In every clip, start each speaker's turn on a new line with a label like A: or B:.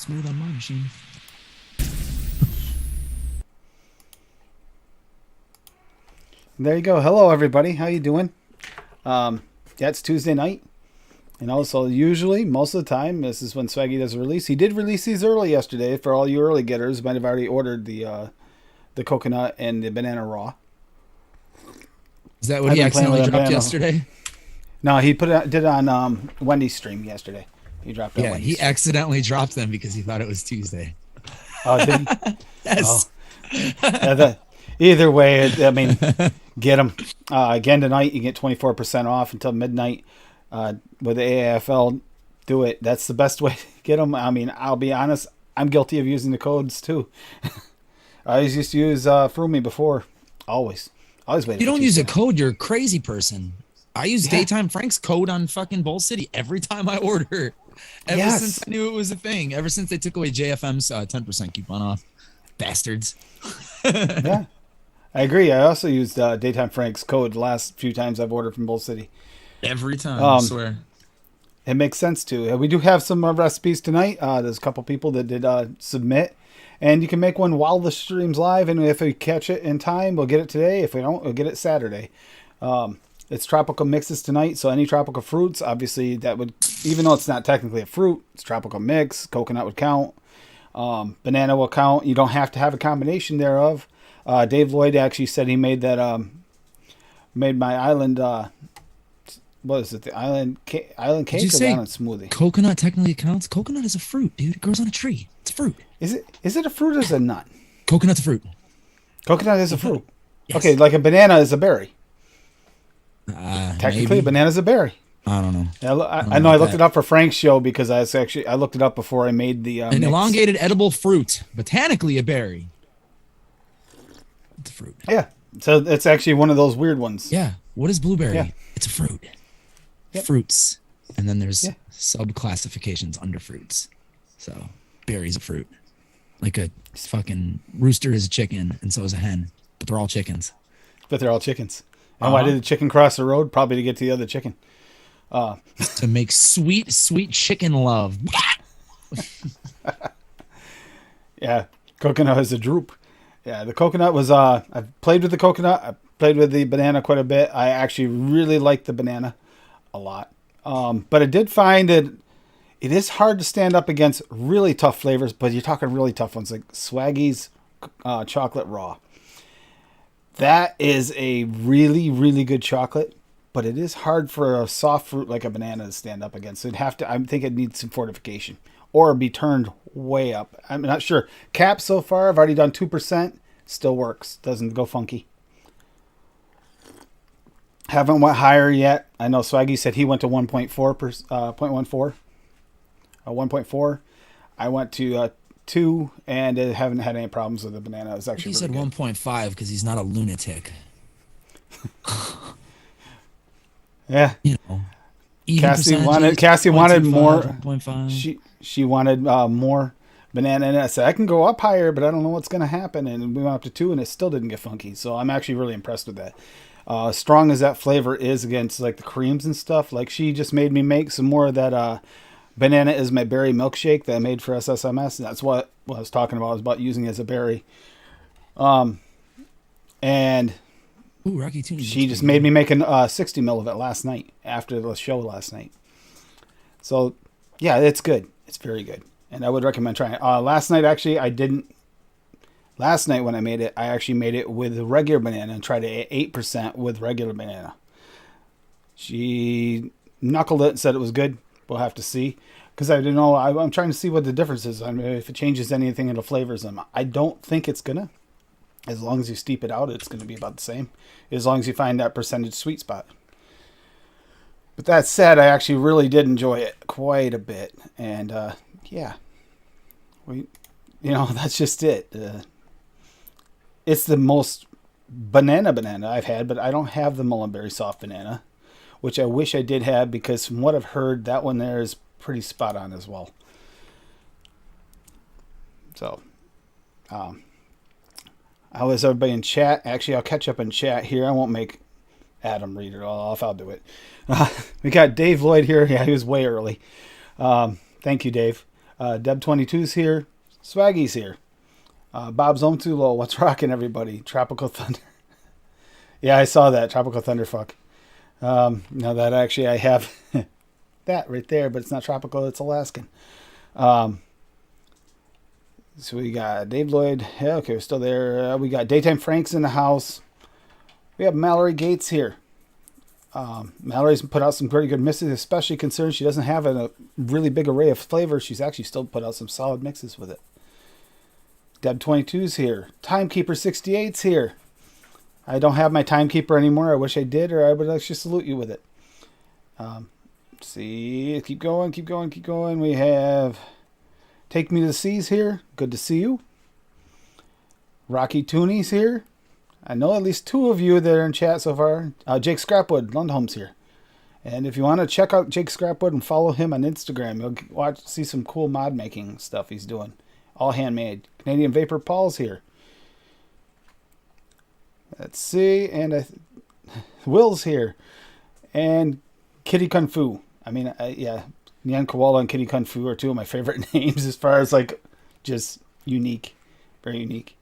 A: Smooth on my machine.
B: There you go. Hello, everybody. How you doing? Yeah, it's Tuesday night. And also, usually, most of the time, this is when Swaggy does a release. He did release these early yesterday for all you early getters. Might have already ordered the coconut and the banana raw.
A: Is that what he accidentally dropped yesterday?
B: No, he did it on Wendy's stream yesterday. He dropped it on Wendy's
A: he
B: stream.
A: Accidentally dropped them because he thought it was Tuesday.
B: Oh, did he?
A: Yes.
B: Yeah, either way, I mean, get them. Again, tonight, you get 24% off until midnight with the AFL. Do it. That's the best way to get them. I mean, I'll be honest, I'm guilty of using the codes too. I always used to use Froomy before. Always waited.
A: You don't use a code, you're a crazy person. I use Daytime Frank's code on fucking Bowl City every time I order. Ever since I knew it was a thing. Ever since they took away JFM's 10% coupon off. Bastards.
B: Yeah, I agree. I also used Daytime Frank's code the last few times I've ordered from Bowl City.
A: Every time, I swear.
B: It makes sense too. We do have some recipes tonight. There's a couple people that did submit. And you can make one while the stream's live. And if we catch it in time, we'll get it today. If we don't, we'll get it Saturday. It's tropical mixes tonight. So any tropical fruits, obviously that would, even though it's not technically a fruit, it's tropical mix. Coconut would count. Banana will count. You don't have to have a combination thereof. Dave Lloyd actually said he made that, made my island, what is it? The island cake or island smoothie?
A: Coconut technically counts? Coconut is a fruit, dude. It grows on a tree. It's a fruit.
B: Is it a fruit or is it a nut?
A: Coconut's a fruit.
B: Coconut is a fruit.
A: Yes.
B: Okay, like a banana is a berry. Technically,
A: maybe.
B: a banana is a berry.
A: I don't know.
B: I know. I looked it up for Frank's show because I looked it up before I made the
A: an
B: mix.
A: elongated edible fruit, botanically a berry. It's a fruit.
B: Yeah, so it's actually one of those weird ones.
A: Yeah. What is blueberry?
B: Yeah.
A: It's a fruit.
B: Yep.
A: Fruits, and then there's sub-classifications under fruits. So berry's a fruit. Like a fucking rooster is a chicken, and so is a hen, but they're all chickens.
B: But they're all chickens. And why did the chicken cross the road? Probably to get to the other chicken.
A: To make sweet, sweet chicken love.
B: Yeah, coconut is a droop. Yeah, the coconut was, I've played with the coconut. I played with the banana quite a bit. I actually really like the banana a lot. But I did find that it is hard to stand up against really tough flavors, but you're talking really tough ones like Swaggy's chocolate raw. That is a really, really good chocolate, but it is hard for a soft fruit like a banana to stand up against. I think it needs some fortification or be turned way up. I'm not sure. Cap so far, I've already done 2%. Still works. Doesn't go funky. Haven't went higher yet. I know Swaggy said he went to 1.4, 1.4. I went to 2, and I haven't had any problems with the banana. It was actually
A: He said 1.5 because he's not a lunatic.
B: Yeah.
A: You know.
B: Cassie wanted more. 1.5. She wanted more banana, and I said I can go up higher, but I don't know what's going to happen. And we went up to 2, and it still didn't get funky. So I'm actually really impressed with that. Strong as that flavor is against like the creams and stuff, like she just made me make some more of that banana is my berry milkshake that I made for SSMS. And that's what I was talking about. I was about using it as a berry. And
A: ooh, Rocky Tuna.
B: She just made me make 60 mil of it last night after the show last night. So yeah, it's good. It's very good. And I would recommend trying it. Last night, actually, I didn't. Last night when I made it, I actually made it with regular banana and tried it at 8% with regular banana. She knuckled it and said it was good. We'll have to see. Because I didn't know. I'm trying to see what the difference is. I mean, if it changes anything in the flavors. I don't think it's going to. As long as you steep it out, it's going to be about the same. As long as you find that percentage sweet spot. But that said, I actually really did enjoy it quite a bit. And, yeah. That's just it. It's the most banana I've had, but I don't have the mulberry soft banana, which I wish I did have because from what I've heard, that one there is pretty spot on as well. So, how is everybody in chat? Actually, I'll catch up in chat here. I won't make Adam read it all off. I'll do it. We got Dave Lloyd here. Yeah, he was way early. Thank you, Dave. Deb22's here. Swaggy's here. Bob's Home Too Low. What's rocking, everybody? Tropical Thunder. Yeah, I saw that. Tropical Thunderfuck. Now that actually I have that right there, but it's not tropical. It's Alaskan. So we got Dave Lloyd. Yeah, okay, we're still there. We got Daytime Franks in the house. We have Mallory Gates here. Mallory's put out some pretty good mixes, especially considering she doesn't have a really big array of flavors. She's actually still put out some solid mixes with it. Deb22's here. Timekeeper68's here. I don't have my Timekeeper anymore. I wish I did, or I would actually salute you with it. Let's see. Keep going, keep going, keep going. We have Take Me to the Seas here. Good to see you. Rocky Tooney's here. I know at least two of you that are in chat so far. Jake Scrapwood, Lundholm's here. And if you want to check out Jake Scrapwood and follow him on Instagram, you'll see some cool mod making stuff he's doing. All handmade. Canadian Vapor Paul's here. Let's see. And Will's here. And Kitty Kung Fu. I mean, yeah. Nyan Koala and Kitty Kung Fu are two of my favorite names as far as like just unique. Very unique.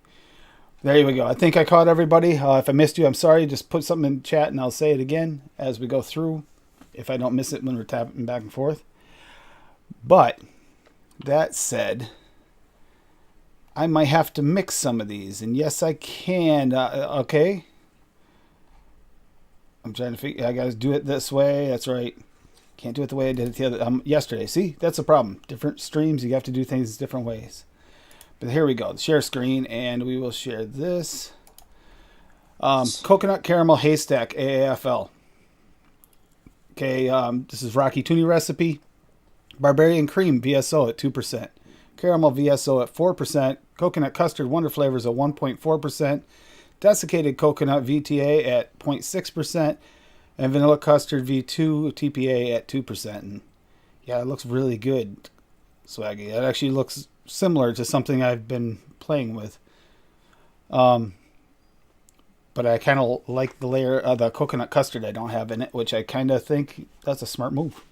B: There we go. I think I caught everybody. If I missed you, I'm sorry. Just put something in chat and I'll say it again as we go through. If I don't miss it when we're tapping back and forth. But that said, I might have to mix some of these. And yes, I can. Okay. I'm trying to figure. I got to do it this way. That's right. Can't do it the way I did it the other yesterday. See, that's a problem. Different streams, you have to do things different ways. But here we go. Share screen, and we will share this. Coconut Caramel Haystack AAFL. Okay, this is Rocky Tooney recipe. Barbarian Cream VSO at 2%. Caramel VSO at 4%. Coconut Custard Wonder Flavors at 1.4%. Desiccated Coconut VTA at 0.6%. And Vanilla Custard V2 TPA at 2%. And yeah, it looks really good, Swaggy. It actually looks similar to something I've been playing with. But I kind of like the layer of the coconut custard I don't have in it, which I kind of think that's a smart move.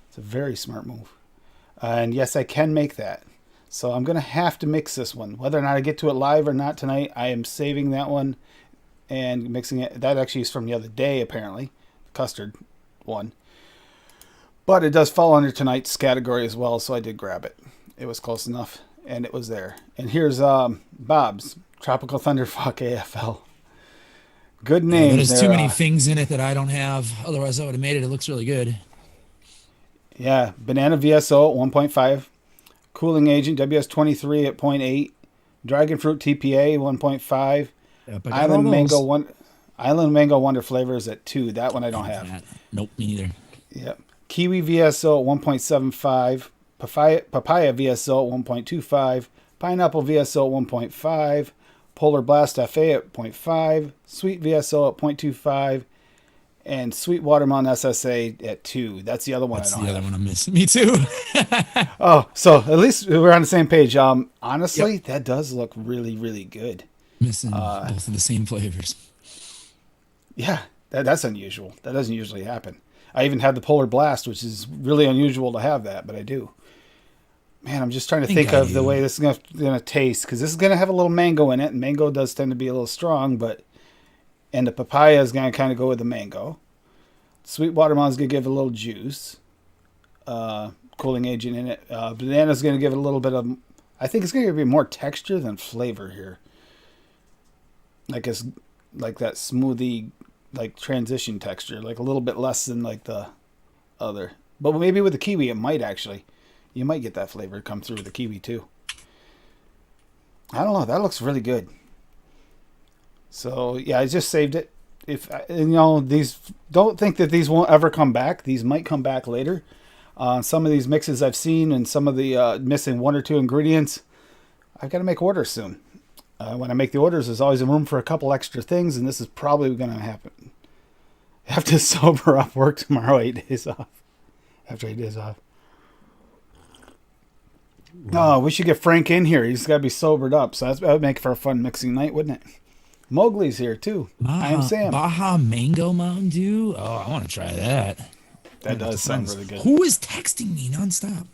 B: It's a very smart move. And yes, I can make that. So I'm going to have to mix this one. Whether or not I get to it live or not tonight, I am saving that one and mixing it. That actually is from the other day, apparently. Custard one. But it does fall under tonight's category as well, so I did grab it. It was close enough, and it was there. And here's Bob's Tropical Thunderfuck AFL. Good name.
A: There's too many things in it that I don't have. Otherwise, I would have made it. It looks really good.
B: Yeah, Banana VSO at 1.5. Cooling Agent WS23 at 0.8. Dragon Fruit TPA 1.5. Yep, Island Mango Wonder Flavors at 2. That one I don't have.
A: Nope, me neither.
B: Yep. Kiwi VSO at 1.75. Papaya VSO at 1.25. Pineapple VSO at 1.5. Polar Blast FA at 0.5. Sweet VSO at 0.25. And Sweet Watermelon SSA at 2. That's the other one.
A: That's the other one I'm missing. Me too.
B: Oh, so at least we're on the same page. Honestly, yep. That does look really, really good.
A: Missing both of the same flavors.
B: Yeah, that's unusual. That doesn't usually happen. I even had the Polar Blast, which is really unusual to have that, but I do. Man, I'm just trying to think of the way this is going to taste, because this is going to have a little mango in it, and mango does tend to be a little strong, and the papaya is going to kind of go with the mango. Sweet watermelon is going to give it a little juice, cooling agent in it. Banana is going to give it a little bit of, I think it's going to give you more texture than flavor here. Like that smoothie, like transition texture, like a little bit less than like the other. But maybe with the kiwi, it might actually. You might get that flavor come through with the kiwi too. I don't know. That looks really good. So yeah, I just saved it. If these, don't think that these won't ever come back. These might come back later. Some of these mixes I've seen, and some of the missing one or two ingredients, I've got to make orders soon. When I make the orders, there's always room for a couple extra things, and this is probably going to happen. I have to sober up, work tomorrow, 8 days off. After 8 days off. Oh, we should get Frank in here. He's got to be sobered up, so that would make for a fun mixing night, wouldn't it? Mowgli's here, too. I am Sam.
A: Baja Mango Mountain Dew? Oh, I want to try that.
B: That does sound really good.
A: Who is texting me nonstop?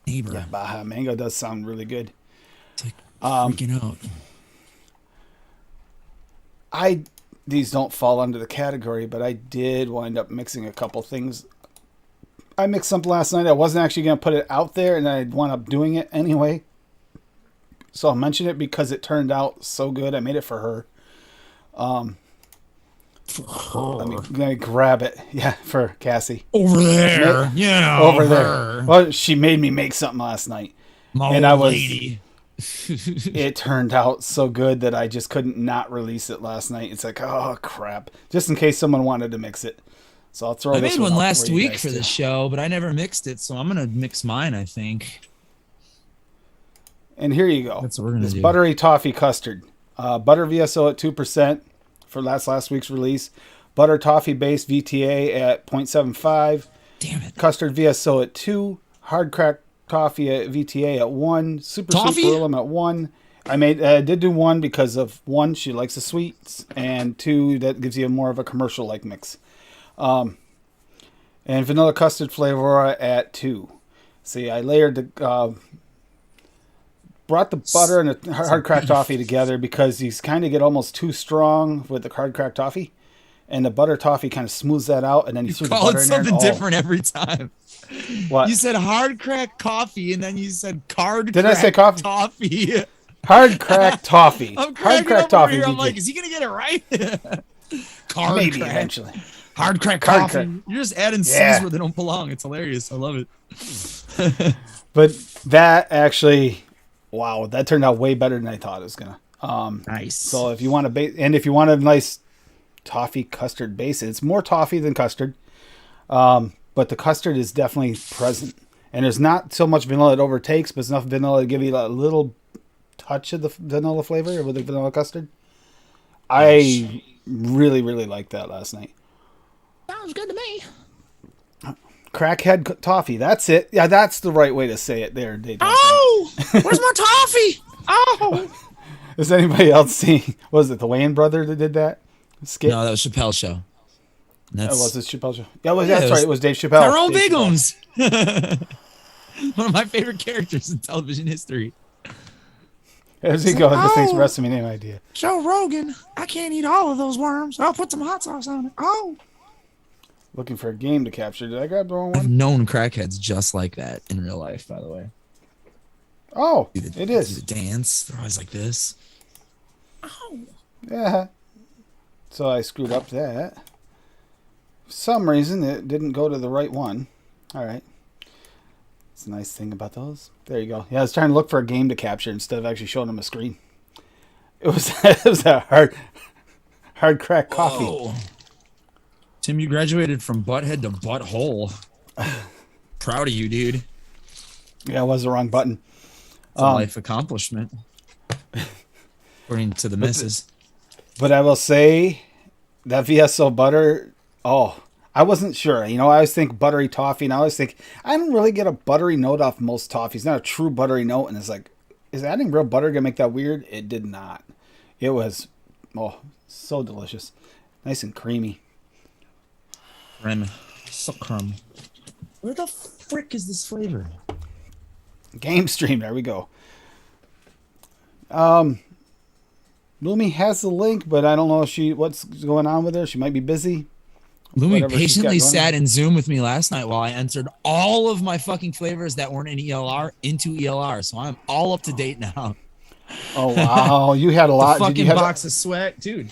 A: Neighbor.
B: Yeah, Baja Mango does sound really good.
A: It's like
B: Um,
A: freaking out.
B: I these don't fall under the category, but I did wind up mixing a couple things. I mixed something last night. I wasn't actually going to put it out there, and I wound up doing it anyway. So I'll mention it because it turned out so good. I made it for her.
A: For
B: Let me grab it. Yeah, for Cassie.
A: over there. Yeah,
B: Over there.
A: her.
B: Well, she made me make something last night.
A: My
B: And
A: old lady.
B: it turned out so good that I just couldn't not release it last night. It's like, oh crap. Just in case someone wanted to mix it. So I'll throw
A: I
B: this
A: made one
B: out
A: last
B: you
A: week
B: guys
A: for
B: too.
A: the show, but I never mixed it, so I'm gonna mix mine, I think.
B: And here you go.
A: That's what we're gonna
B: this
A: do.
B: buttery toffee custard. Butter VSO at 2% for last week's release. Butter toffee base VTA at 0.75.
A: Damn it.
B: Custard VSO at 2. Hard crack toffee at VTA at 1. Super
A: Toffee?
B: sweet beryllium at 1. I did do 1 because of 1, she likes the sweets, and 2, that gives you more of a commercial like mix. And vanilla custard flavor at 2. See, I layered the brought the butter and the hard cracked toffee together because these kind of get almost too strong with the hard cracked toffee, and the butter toffee kind of smooths that out, and then you threw the
A: Call
B: butter
A: it
B: in there.
A: something different every time.
B: What?
A: You said hard crack coffee, and then you said card
B: Did I
A: crack
B: say coffee?
A: toffee.
B: Hard cracked toffee.
A: I'm
B: Hard
A: cracking
B: cracked
A: up over
B: toffee.
A: here. I'm
B: VG.
A: like, is he gonna get it right? Card
B: Maybe
A: crack.
B: eventually.
A: Hard crack
B: Hard
A: coffee.
B: crack.
A: You're just adding
B: Yeah.
A: C's where they don't belong. It's hilarious. I love it.
B: But that actually, wow, that turned out way better than I thought it was gonna.
A: Nice.
B: So if you want if you want a nice toffee custard base, it's more toffee than custard, but the custard is definitely present, and there's not so much vanilla it overtakes, but it's enough vanilla to give you a little touch of the vanilla flavor with the vanilla custard. I really like that last night.
A: Sounds good to me.
B: Crackhead toffee, that's it. Yeah, that's the right way to say it there, Dave.
A: Oh, where's my toffee? Oh.
B: Has anybody else seen, was it the Wayans brother that did that skit?
A: No, that was Chappelle's show. That's
B: Was it Chappelle show? Yeah,
A: Yeah,
B: that's
A: it was
B: right. It was Dave Chappelle.
A: Tyrone
B: Dave Chappelle.
A: Biggums. One of my favorite characters in television history.
B: As he goes, this thing's wrestling me, no idea.
A: Joe Rogan, I can't eat all of those worms. I'll put some hot sauce on it. Oh.
B: Looking for a game to capture. Did I grab the wrong
A: I've
B: one?
A: known crackheads just like that in real life, by the way.
B: Oh,
A: Do the,
B: it
A: do
B: is.
A: the dance. They're always like this. Oh.
B: Yeah. So I screwed up that. For some reason, it didn't go to the right one. All right. It's a nice thing about those. There you go. Yeah, I was trying to look for a game to capture instead of actually showing them a screen. It was it was a hard crack coffee.
A: Whoa. Tim, you graduated from butthead to butthole. Proud of you, dude.
B: Yeah, it was the wrong button.
A: It's a life accomplishment. According to the missus.
B: But I will say that VSO butter, I wasn't sure. You know, I always think buttery toffee, and I always think, I don't really get a buttery note off most toffees. Not a true buttery note, and it's like, is adding real butter going to make that weird? It did not. It was, so delicious. Nice and creamy.
A: Creme. So crumb. Where the frick is this flavor?
B: Game stream, there we go. Lumi has the link, but I don't know if what's going on with her. She might be busy.
A: Lumi
B: Whatever she's got
A: patiently
B: going.
A: sat in Zoom with me last night while I entered all of my fucking flavors that weren't in ELR into ELR. So I'm all up to date now.
B: Oh, wow. You had a
A: The
B: lot. Did
A: fucking
B: you have
A: box of swag. Dude,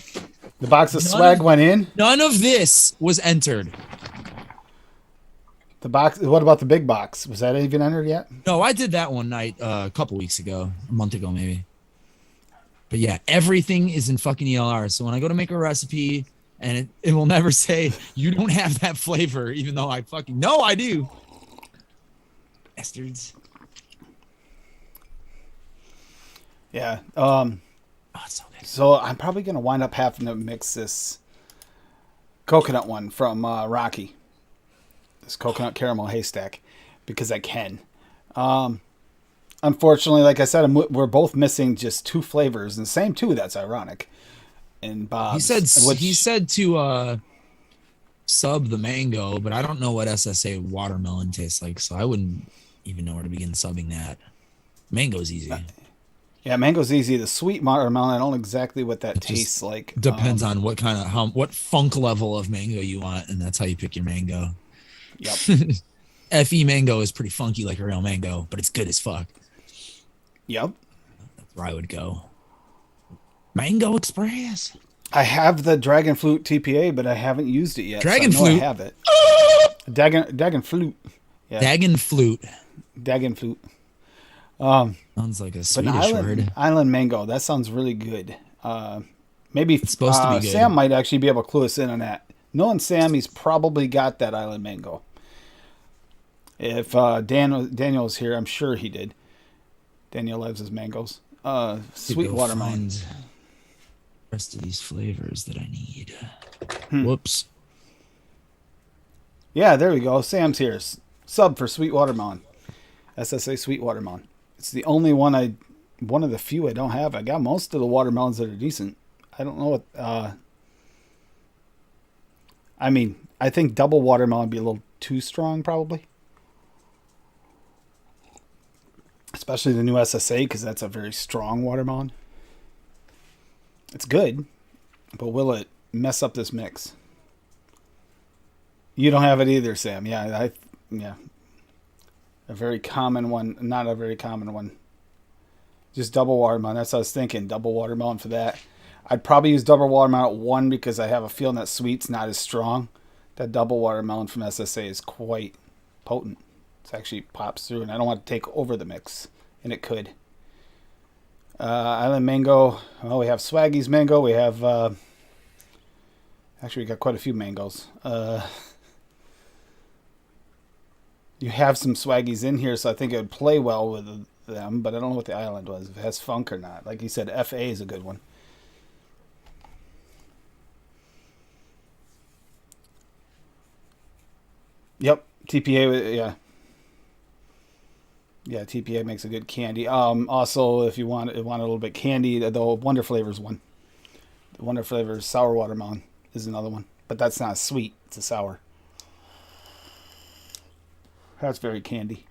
B: the box of swag went in?
A: none of this was entered.
B: The box. What about the big box? Was that even entered yet?
A: No, I did that one night a couple weeks ago, a month ago maybe. But yeah, everything is in fucking ELR. So when I go to make a recipe and it will never say you don't have that flavor, even though I fucking know I do. Bastards.
B: Yeah.
A: Oh, it's so good.
B: So I'm probably gonna wind up having to mix this coconut one from Rocky. This coconut caramel haystack, because I can. Unfortunately, like I said, we're both missing just 2 flavors, and the same 2. That's ironic. And Bob's.
A: He said to sub the mango, but I don't know what SSA watermelon tastes like, so I wouldn't even know where to begin subbing that. Mango's easy.
B: Yeah, mango's easy. The sweet watermelon, I don't know exactly what that
A: It just
B: tastes like.
A: depends on what funk level of mango you want, and that's how you pick your mango.
B: Yep.
A: Fe mango is pretty funky like a real mango, but it's good as fuck.
B: Yep.
A: That's where I would go. Mango Express.
B: I have the Dragon Flute TPA, but I haven't used it yet.
A: Dragon
B: so I know
A: Flute.
B: I have it. Dragon Flute. Yeah.
A: Dragon Flute.
B: Dragon Flute.
A: Sounds like a Swedish word.
B: Island mango. That sounds really good. Maybe
A: It's supposed to be good.
B: Sam might actually be able to clue us in on that. Knowing Sam, he's probably got that island mango. If Daniel was here, I'm sure he did. Daniel loves his mangoes. Sweet watermelon.
A: The rest of these flavors that I need. Whoops.
B: Yeah, there we go. Sam's here. Sub for sweet watermelon. SSA sweet watermelon. It's the only one one of the few I don't have. I got most of the watermelons that are decent. I don't know what. I mean, I think double watermelon would be a little too strong, probably. Especially the new SSA, because that's a very strong watermelon. It's good, but will it mess up this mix? You don't have it either, Sam. Yeah, yeah. A very common one, not a very common one. Just double watermelon. That's what I was thinking. Double watermelon for that. I'd probably use double watermelon at 1 because I have a feeling that sweet's not as strong. That double watermelon from SSA is quite potent. It actually pops through, and I don't want to take over the mix, and it could. Island mango. Oh, we have Swaggy's mango. We have. Actually, we got quite a few mangoes. You have some Swaggies in here, so I think it would play well with them, but I don't know what the island was, if it has funk or not. Like you said, FA is a good one. Yep, TPA, yeah. Yeah, TPA makes a good candy. Also, if you want a little bit candy, the Wonder Flavors one. The Wonder Flavors Sour Watermelon is another one. But that's not sweet, it's a sour. That's very candy.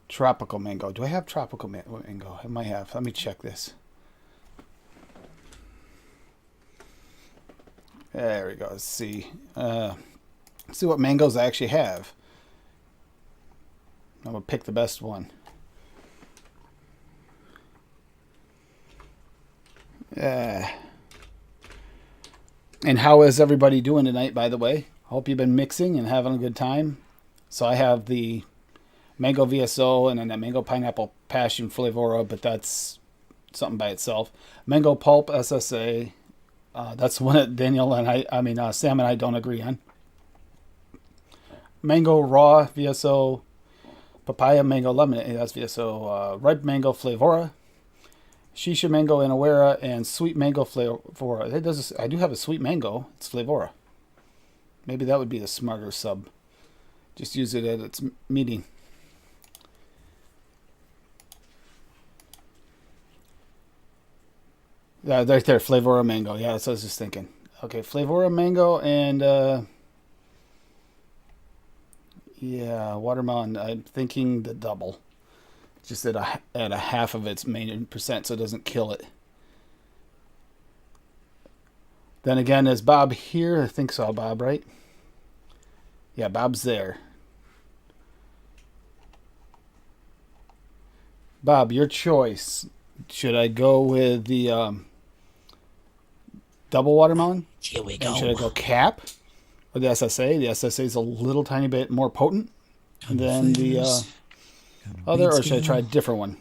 B: Tropical mango. Do I have tropical mango? I might have. Let me check this. There we go. Let's see. Let's see what mangoes I actually have. I'm going to pick the best one. And how is everybody doing tonight, by the way? Hope you've been mixing and having a good time. So I have the mango VSO and then that mango pineapple passion flavora, but that's something by itself. Mango pulp SSA. That's one that Daniel and Sam and I don't agree on. Mango raw VSO. Papaya mango lemonade. That's VSO. Ripe mango flavora. Shisha mango Inawera and sweet mango flavora. I do have a sweet mango. It's flavora. Maybe that would be the smarter sub. Just use it at its meeting. Yeah, right there, flavora mango. Yeah, that's what I was just thinking. Okay, flavora mango and yeah, watermelon. I'm thinking the double. Just at a half of its main percent so it doesn't kill it. Then again, is Bob here? I think so, Bob, right? Yeah, Bob's there. Bob, your choice. Should I go with the double watermelon?
A: Here we go.
B: And should I go cap? Or the SSA? The SSA is a little tiny bit more potent than the other, or should I try a different one?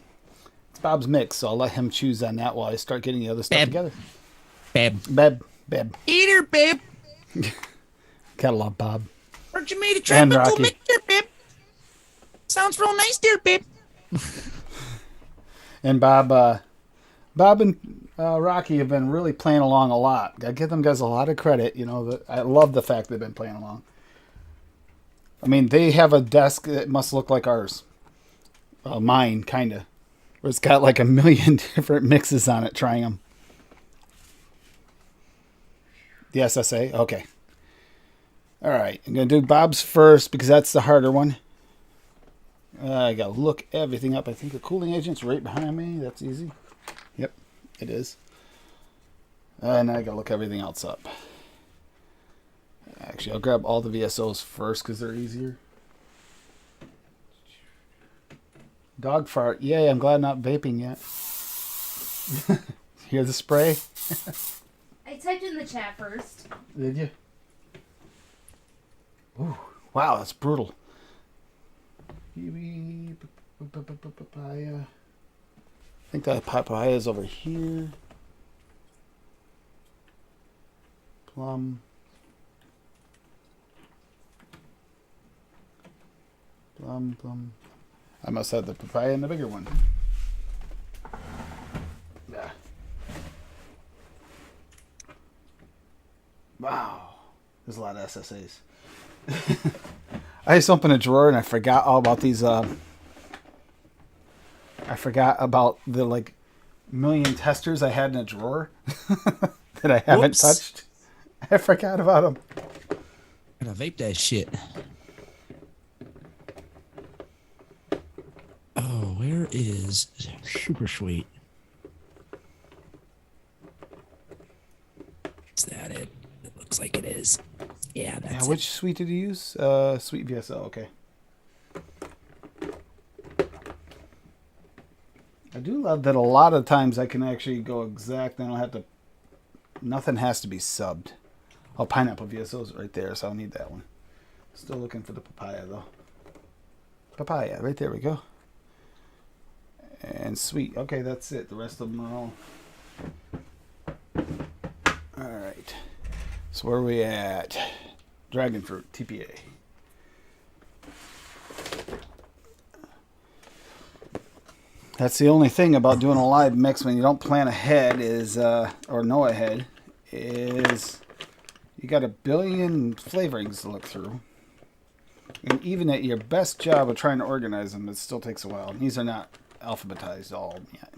B: It's Bob's mix, so I'll let him choose on that while I start getting the other stuff together. Beb.
A: Eat her, babe.
B: Gotta love Bob.
A: Aren't you made a tropical mixture, babe? Sounds real nice, dear babe.
B: And Bob and Rocky have been really playing along a lot. I give them guys a lot of credit. You know, I love the fact they've been playing along. I mean, they have a desk that must look like ours. Mine, kind of. Where it's got like a million different mixes on it, trying them. The SSA? Okay. All right, I'm going to do Bob's first because that's the harder one. I got to look everything up. I think the cooling agent's right behind me. That's easy. Yep, it is. And I got to look everything else up. Actually, I'll grab all the VSOs first because they're easier. Dog fart. Yay, I'm glad not vaping yet. Hear the spray?
C: I typed in the chat first.
B: Did you? Ooh, wow, that's brutal. Papaya. I think that papaya is over here. Plum. Plum. I must have the papaya and the bigger one. Yeah. Wow. There's a lot of SSAs. I just opened a drawer and I forgot all about these. I forgot about the like million testers I had in a drawer that I haven't
A: Whoops.
B: touched. I forgot about them.
A: Gotta vape that shit. Oh, where is Super Sweet? Is that it? It looks like it is. Yeah, that's
B: Yeah, which sweet did you use? Sweet VSL. Okay. I do love that a lot of times I can actually go exact. I don't have to. Nothing has to be subbed. Oh, pineapple VSO is right there, so I'll need that one. Still looking for the papaya though. Papaya, right there we go. And sweet. Okay, that's it. The rest of them are all. All right. So where are we at? Dragon fruit, TPA. That's the only thing about doing a live mix when you don't plan ahead is, or know ahead, is you got a billion flavorings to look through. And even at your best job of trying to organize them, it still takes a while. And these are not alphabetized all yet.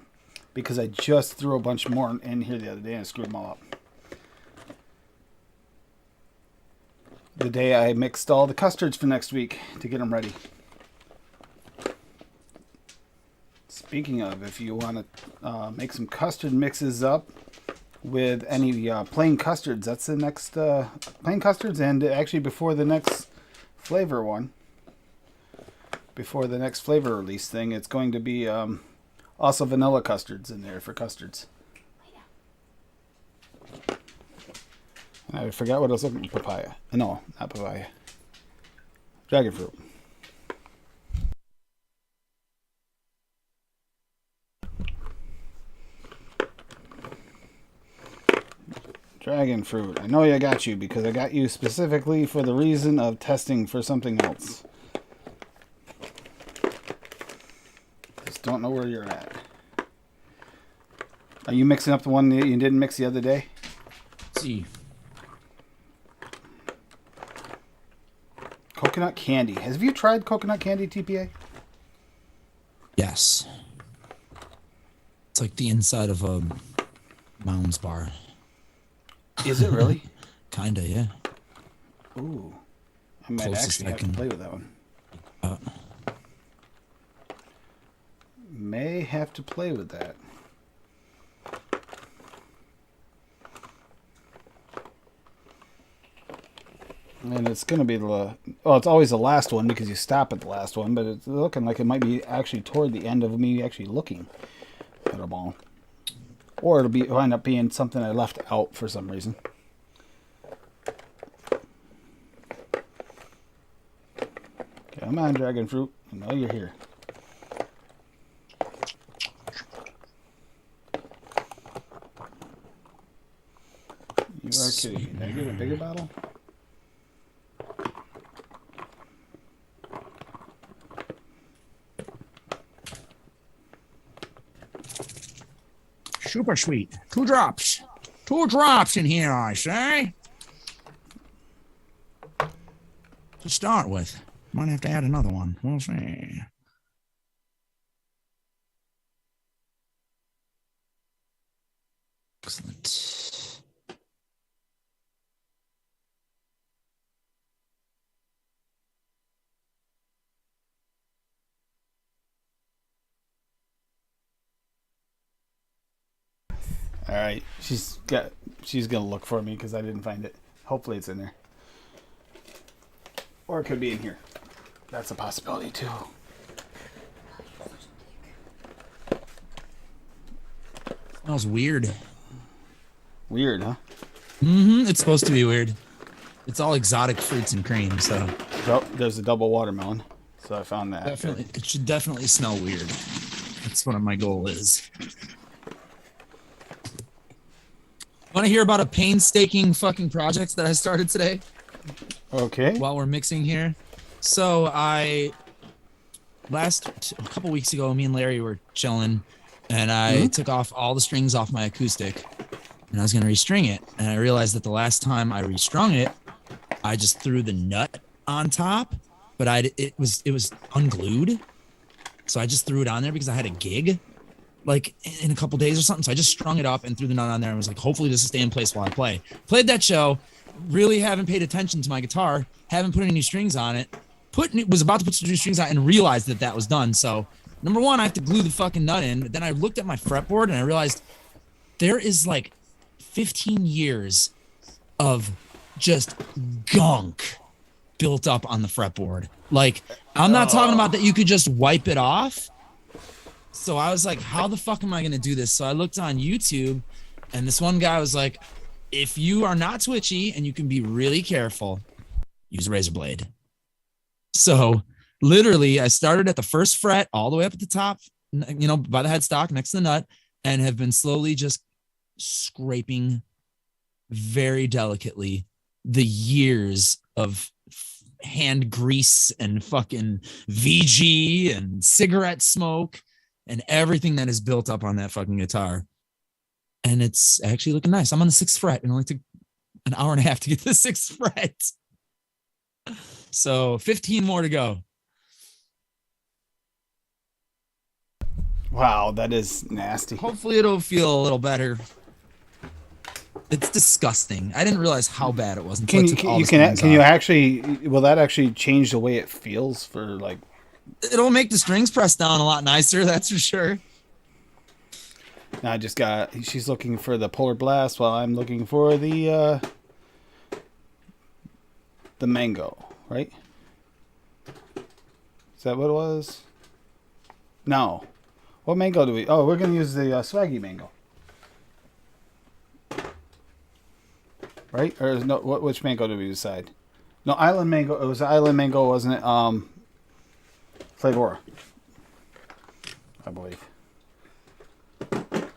B: Because I just threw a bunch more in here the other day and screwed them all up. The day I mixed all the custards for next week to get them ready. Speaking of, if you want to make some custard mixes up with any plain custards, that's the next plain custards, and actually before the next flavor one, before the next flavor release thing, it's going to be also vanilla custards in there for custards. I forgot what I was looking for. Papaya. No, not papaya. Dragon fruit. Dragon fruit. I know I got you because I got you specifically for the reason of testing for something else. Just don't know where you're at. Are you mixing up the one that you didn't mix the other day?
A: Let's see.
B: Coconut candy. Have you tried coconut candy, TPA?
A: Yes. It's like the inside of a Mounds bar.
B: Is it really?
A: Kinda, yeah.
B: Ooh. I might
A: Closest
B: actually
A: I
B: have
A: can-
B: to play with that one. May have to play with that. And it's going to be the... Well, it's always the last one because you stop at the last one, but it's looking like it might be actually toward the end of me actually looking at a ball. Or it'll wind up being something I left out for some reason. Come on, dragon fruit. I know you're here. You are kidding me. Did I get a bigger bottle?
A: Super sweet. 2 drops. 2 drops in here, I say. To start with. Might have to add another one. We'll see. Excellent.
B: All right. She's gonna look for me because I didn't find it. Hopefully it's in there. Or it could be in here. That's a possibility too.
A: Smells weird.
B: Weird, huh?
A: It's supposed to be weird. It's all exotic fruits and cream, so
B: Oh, there's a double watermelon. So I found that.
A: definitely it should definitely smell weird. That's what my goal is. Want to hear about a painstaking fucking project that I started today?
B: Okay.
A: While we're mixing here. So a couple weeks ago, me and Larry were chilling, and I took off all the strings off my acoustic, and I was gonna restring it, and I realized that the last time I restrung it, I just threw the nut on top, but it was unglued, so I just threw it on there because I had a gig, like in a couple days or something. So I just strung it up and threw the nut on there and was like, hopefully this will stay in place while I play. Played that show. Really haven't paid attention to my guitar, haven't put any new strings on it, was about to put some new strings on and realized that was done. So number one, I have to glue the fucking nut in. Then I looked at my fretboard and I realized there is like 15 years of just gunk built up on the fretboard. Like, I'm not talking about that you could just wipe it off. So I was like, how the fuck am I going to do this? So I looked on YouTube and this one guy was like, if you are not twitchy and you can be really careful, use a razor blade. So literally I started at the first fret all the way up at the top, by the headstock next to the nut, and have been slowly just scraping very delicately the years of hand grease and fucking VG and cigarette smoke and everything that is built up on that fucking guitar. And it's actually looking nice. I'm on the 6th fret. It only took an hour and a half to get to the 6th fret. So 15 more to go.
B: Wow, that is nasty.
A: Hopefully it'll feel a little better. It's disgusting. I didn't realize how bad it was.
B: Can you actually, will that actually change the way it feels for like?
A: It'll make the strings press down a lot nicer. That's for sure.
B: Now she's looking for the Polar Blast while I'm looking for the mango, right? Is that what it was? No. What mango do we? Oh, we're going to use the Swaggy mango. Right? Or is no? Which mango did we decide? No, Island mango. It was Island mango, wasn't it? Flavora, I believe.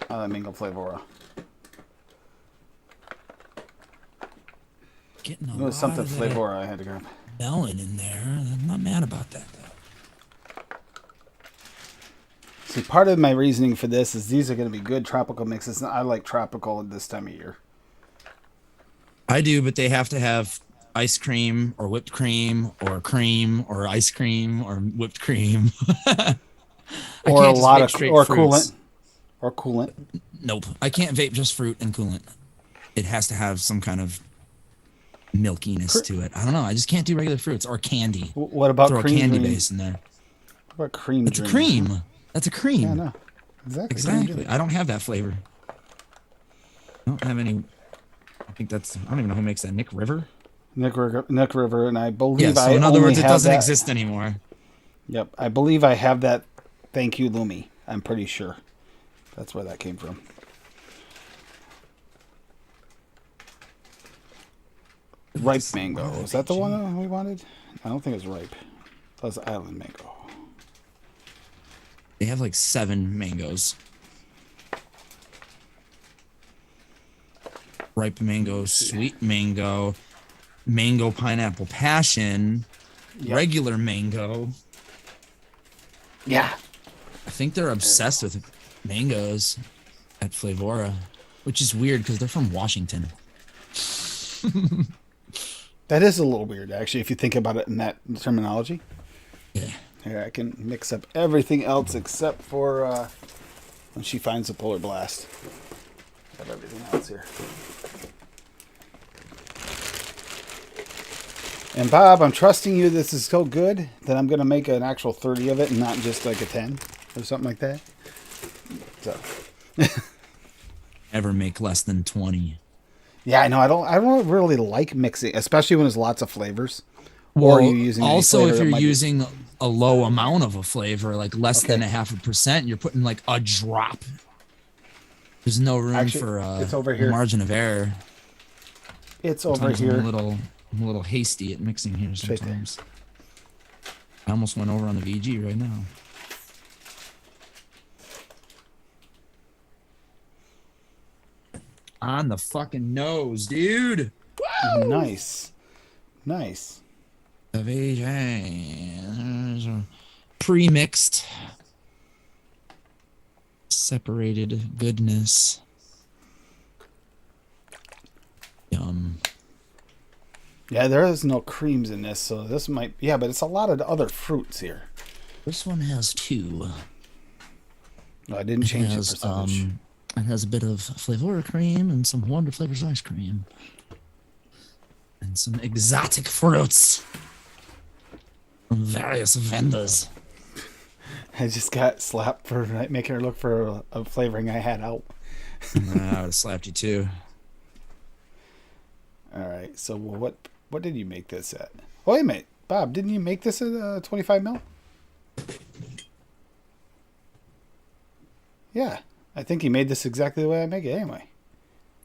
B: Island mango Flavora.
A: Getting
B: it was something Flavora I had to grab.
A: Melon in there. I'm not mad about that though.
B: See, part of my reasoning for this is these are going to be good tropical mixes, and I like tropical at this time of year.
A: I do, but they have to have ice cream or whipped cream or ice cream or whipped cream.
B: Or a lot of coolant. Or coolant.
A: Nope. I can't vape just fruit and coolant. It has to have some kind of milkiness to it. I don't know. I just can't do regular fruits or candy.
B: What about
A: throw
B: cream
A: a candy
B: dream?
A: base in there?
B: What about cream?
A: That's a cream. That's a cream.
B: Yeah, no.
A: Exactly. I don't have that flavor. I don't have any. I don't even know who makes that. Nick River?
B: Nick River, and I believe
A: so in other words, it doesn't exist anymore.
B: Yep. I believe I have that. Thank you, Lumi. I'm pretty sure. That's where that came from. Ripe mango. Was that the one we wanted? I don't think it was ripe. That was Island mango.
A: They have like 7 mangoes. Ripe mango, sweet mango, mango pineapple passion, regular mango.
B: Yeah.
A: I think they're obsessed with mangoes at Flavora, which is weird because they're from Washington.
B: That is a little weird, actually, if you think about it in that terminology.
A: Yeah.
B: Here, I can mix up everything else except for when she finds the Polar Blast. I have everything else here. And Bob, I'm trusting you. This is so good that I'm going to make an actual 30 of it and not just like a 10 or something like that. So.
A: Ever make less than 20.
B: Yeah, I know. I don't really like mixing, especially when there's lots of flavors. Or are you
A: Well,
B: using any
A: also
B: flavor
A: if
B: that
A: you're
B: might be
A: using a low amount of a flavor, like less than
B: okay?
A: a 0.5%, you're putting like a drop. There's no room
B: Actually,
A: for
B: it's over here.
A: margin of error.
B: It's over
A: Sometimes
B: here.
A: I'm a little hasty at mixing here
B: It's right there.
A: sometimes. I almost went over on the VG right now. On the fucking nose, dude. Woo!
B: Nice, nice.
A: The VG. Pre-mixed. Separated goodness. Yum.
B: Yeah, there is no creams in this, so this might. Yeah, but it's a lot of other fruits here.
A: This one has 2.
B: No, I didn't change the percentage.
A: It has a bit of flavor cream and some Wonder Flavors ice cream. And some exotic fruits from various vendors.
B: I just got slapped for making her look for a flavoring I had out.
A: I would have slapped you too.
B: All right, so what did you make this at? Oh, wait a minute, Bob, didn't you make this at 25 mil? Yeah, I think he made this exactly the way I make it anyway.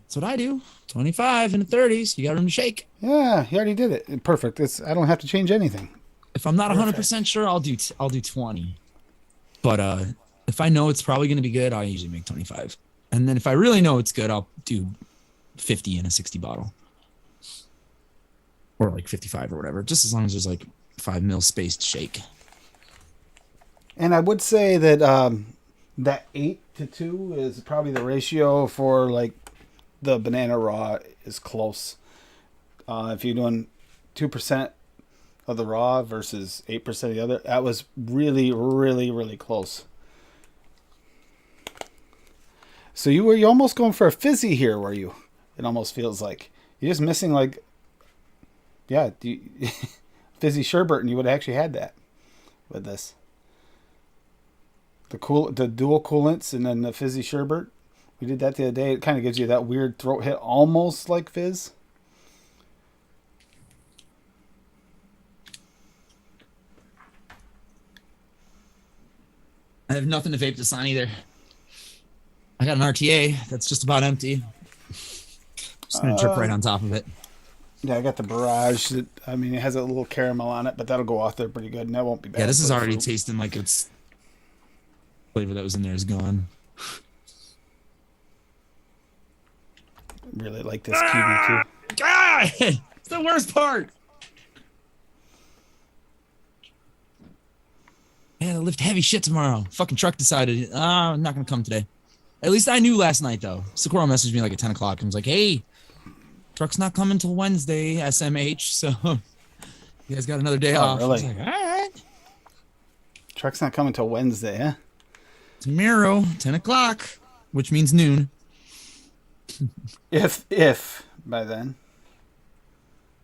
A: That's what I do. 25 in the 30s. You got room to shake.
B: Yeah, he already did it. Perfect. I don't have to change anything.
A: If I'm not 100% sure, I'll do 20. But if I know it's probably going to be good, I usually make 25. And then if I really know it's good, I'll do 50 in a 60 bottle. Or like 55 or whatever. Just as long as there's like 5 mil spaced shake.
B: And I would say that that 8-2 is probably the ratio for like the banana raw is close. If you're doing 2% of the raw versus 8% of the other, that was really, really, really close. So you almost going for a fizzy here, were you? It almost feels like you're just missing like, yeah, fizzy sherbet, and you would have actually had that with this. The dual coolants and then the fizzy sherbet. We did that the other day. It kind of gives you that weird throat hit, almost like fizz.
A: I have nothing to vape this on either. I got an RTA that's just about empty. Just gonna drip right on top of it.
B: Yeah, I got the Barrage. It has a little caramel on it, but that'll go off there pretty good, and that won't be bad.
A: Yeah, this is already tasting like it's flavor that was in there is gone.
B: Really like this kiwi too.
A: God, it's the worst part. I gotta lift heavy shit tomorrow. Fucking truck decided, I'm not gonna come today. At least I knew last night though. Socorro messaged me like at 10 o'clock and was like, hey, truck's not coming till Wednesday, SMH, so you guys got another day off.
B: Really?
A: I was like, all right.
B: Truck's not coming till Wednesday, huh?
A: Tomorrow, 10 o'clock, which means noon.
B: If by then.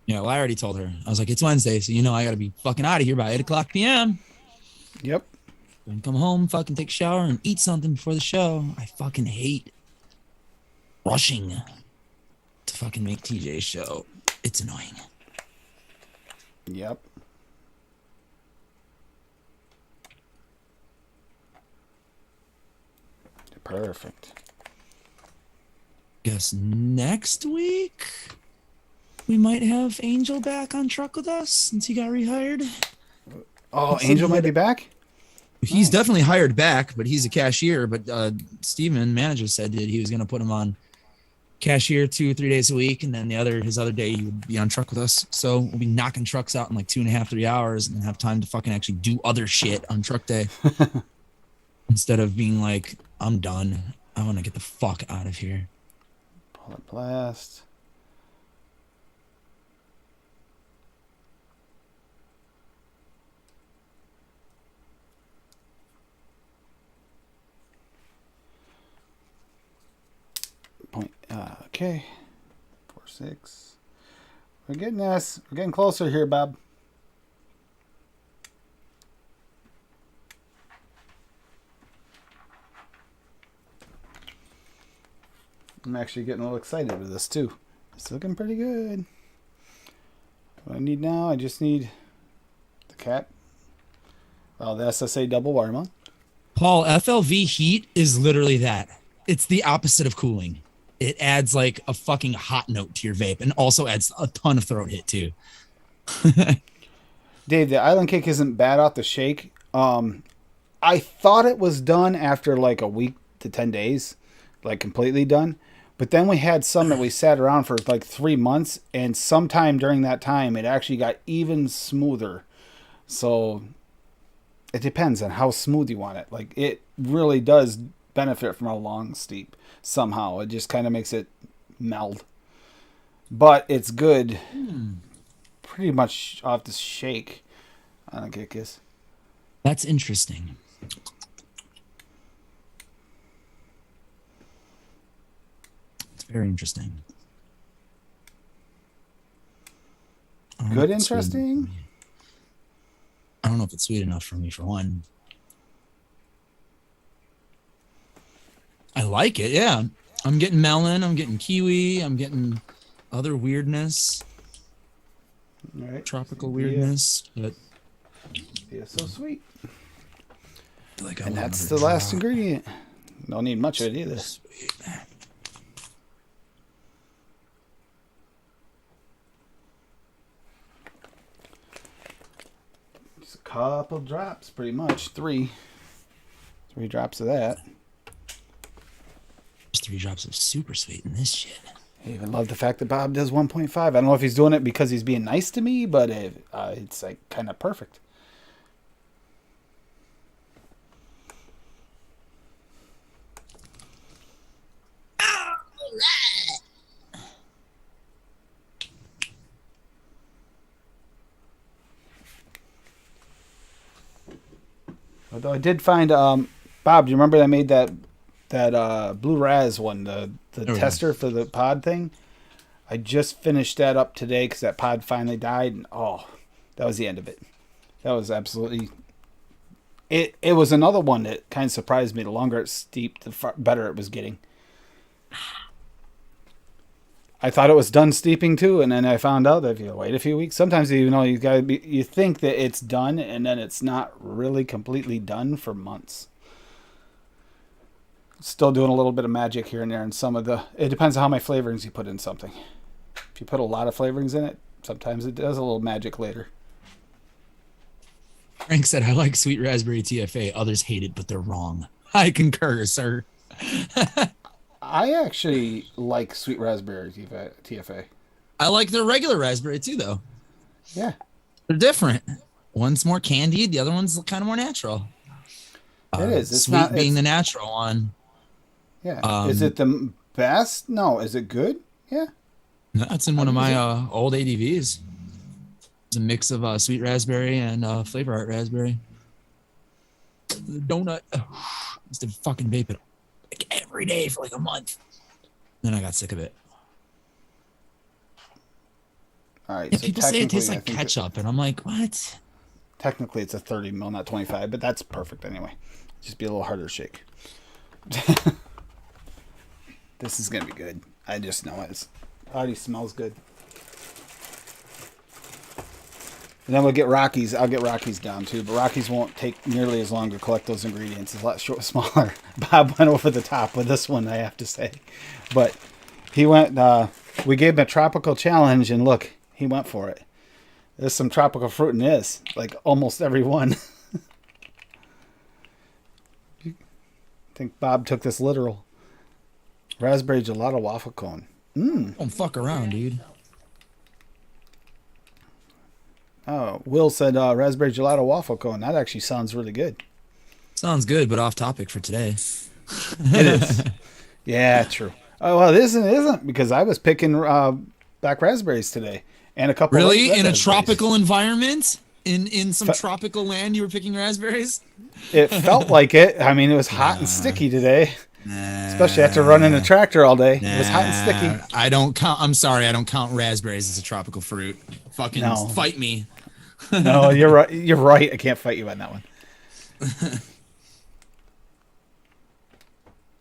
A: Yeah, well, I already told her. I was like, it's Wednesday, so I gotta be fucking out of here by 8 o'clock p.m.
B: Yep.
A: And come home, fucking take a shower, and eat something before the show. I fucking hate rushing to fucking make TJ's show. It's annoying.
B: Yep. Perfect.
A: Guess next week we might have Angel back on truck with us since he got rehired.
B: Oh, Angel might be back?
A: He's definitely hired back, but he's a cashier. But Steven, manager, said that he was going to put him on cashier 2 or 3 days a week, and then his other day he would be on truck with us. So we'll be knocking trucks out in like 2.5, 3 hours, and have time to fucking actually do other shit on truck day instead of being like, I'm done. I want to get the fuck out of here.
B: Bullet blast. Okay. 4-6. We're getting this. We're getting closer here, Bob. I'm actually getting a little excited with this too. It's looking pretty good. What I need now, I just need the cap. Oh, the SSA double watermelon.
A: Paul, FLV heat is literally that. It's the opposite of cooling. It adds like a fucking hot note to your vape and also adds a ton of throat hit too.
B: Dave, the island cake isn't bad off the shake. I thought it was done after like a week to 10 days, like completely done. But then we had some that we sat around for like 3 months, and sometime during that time, it actually got even smoother. So it depends on how smooth you want it. Like, it really does benefit from a long steep somehow. It just kind of makes it meld. But it's good pretty much off the shake. I don't get this.
A: That's interesting. It's very interesting.
B: Good interesting?
A: I don't know if it's sweet enough for me, for one. I like it, yeah. I'm getting melon, I'm getting kiwi, I'm getting other weirdness.
B: All right.
A: Tropical weirdness, but
B: yeah, so sweet.
A: Like,
B: and that's the last ingredient. Don't need much of it either.
A: Sweet.
B: Just a couple drops, pretty much. Three drops of that.
A: There's 3 drops of super sweet in this shit.
B: I even love the fact that Bob does 1.5. I don't know if he's doing it because he's being nice to me, but it's like kind of perfect. Although I did find, Bob, do you remember I made that Blue Raz one, the tester for the pod thing? I just finished that up today because that pod finally died, and that was the end of it. That was absolutely... It was another one that kind of surprised me. The longer it steeped, the better it was getting. I thought it was done steeping too, and then I found out that if you wait a few weeks, sometimes you think that it's done, and then it's not really completely done for months. Still doing a little bit of magic here and there, and it depends on how many flavorings you put in something. If you put a lot of flavorings in it, sometimes it does a little magic later.
A: Frank said, I like sweet raspberry TFA. Others hate it, but they're wrong. I concur, sir.
B: I actually like sweet raspberry TFA.
A: I like their regular raspberry too, though.
B: Yeah.
A: They're different. One's more candied. The other one's kind of more natural.
B: It is. It's
A: sweet
B: not
A: being the natural one.
B: Yeah. Is it the best? No. Is it good? Yeah.
A: That's in one of my old ADVs. It's a mix of sweet raspberry and flavor art raspberry. The donut. I used to fucking vape it like every day for like a month. Then I got sick of it.
B: All right.
A: Yeah,
B: So
A: people say it tastes like ketchup, and I'm like, what?
B: Technically, it's a 30 mil, not 25, but that's perfect anyway. Just be a little harder to shake. This is going to be good. I just know it already smells good. And then we'll get Rockies. I'll get Rockies down too, but Rockies won't take nearly as long to collect those ingredients. It's a lot smaller. Bob went over the top with this one, I have to say. But he went, we gave him a tropical challenge, and look, he went for it. There's some tropical fruit in this, like almost every one. I think Bob took this literal. Raspberry gelato waffle cone.
A: Don't fuck around, dude.
B: Oh, Will said raspberry gelato waffle cone. That actually sounds really good.
A: Sounds good, but off topic for today.
B: It is. Yeah, true. Oh, well, it isn't because I was picking black raspberries today and a couple.
A: Really,
B: red
A: in a
B: raspberries.
A: Tropical environment, in some tropical land, you were picking raspberries.
B: It felt like it. I mean, it was hot and sticky today. Especially after running a tractor all day. It was hot and sticky.
A: I don't count. I'm sorry, I don't count raspberries as a tropical fruit. Fucking fight me.
B: No, you're right. You're right. I can't fight you on that one.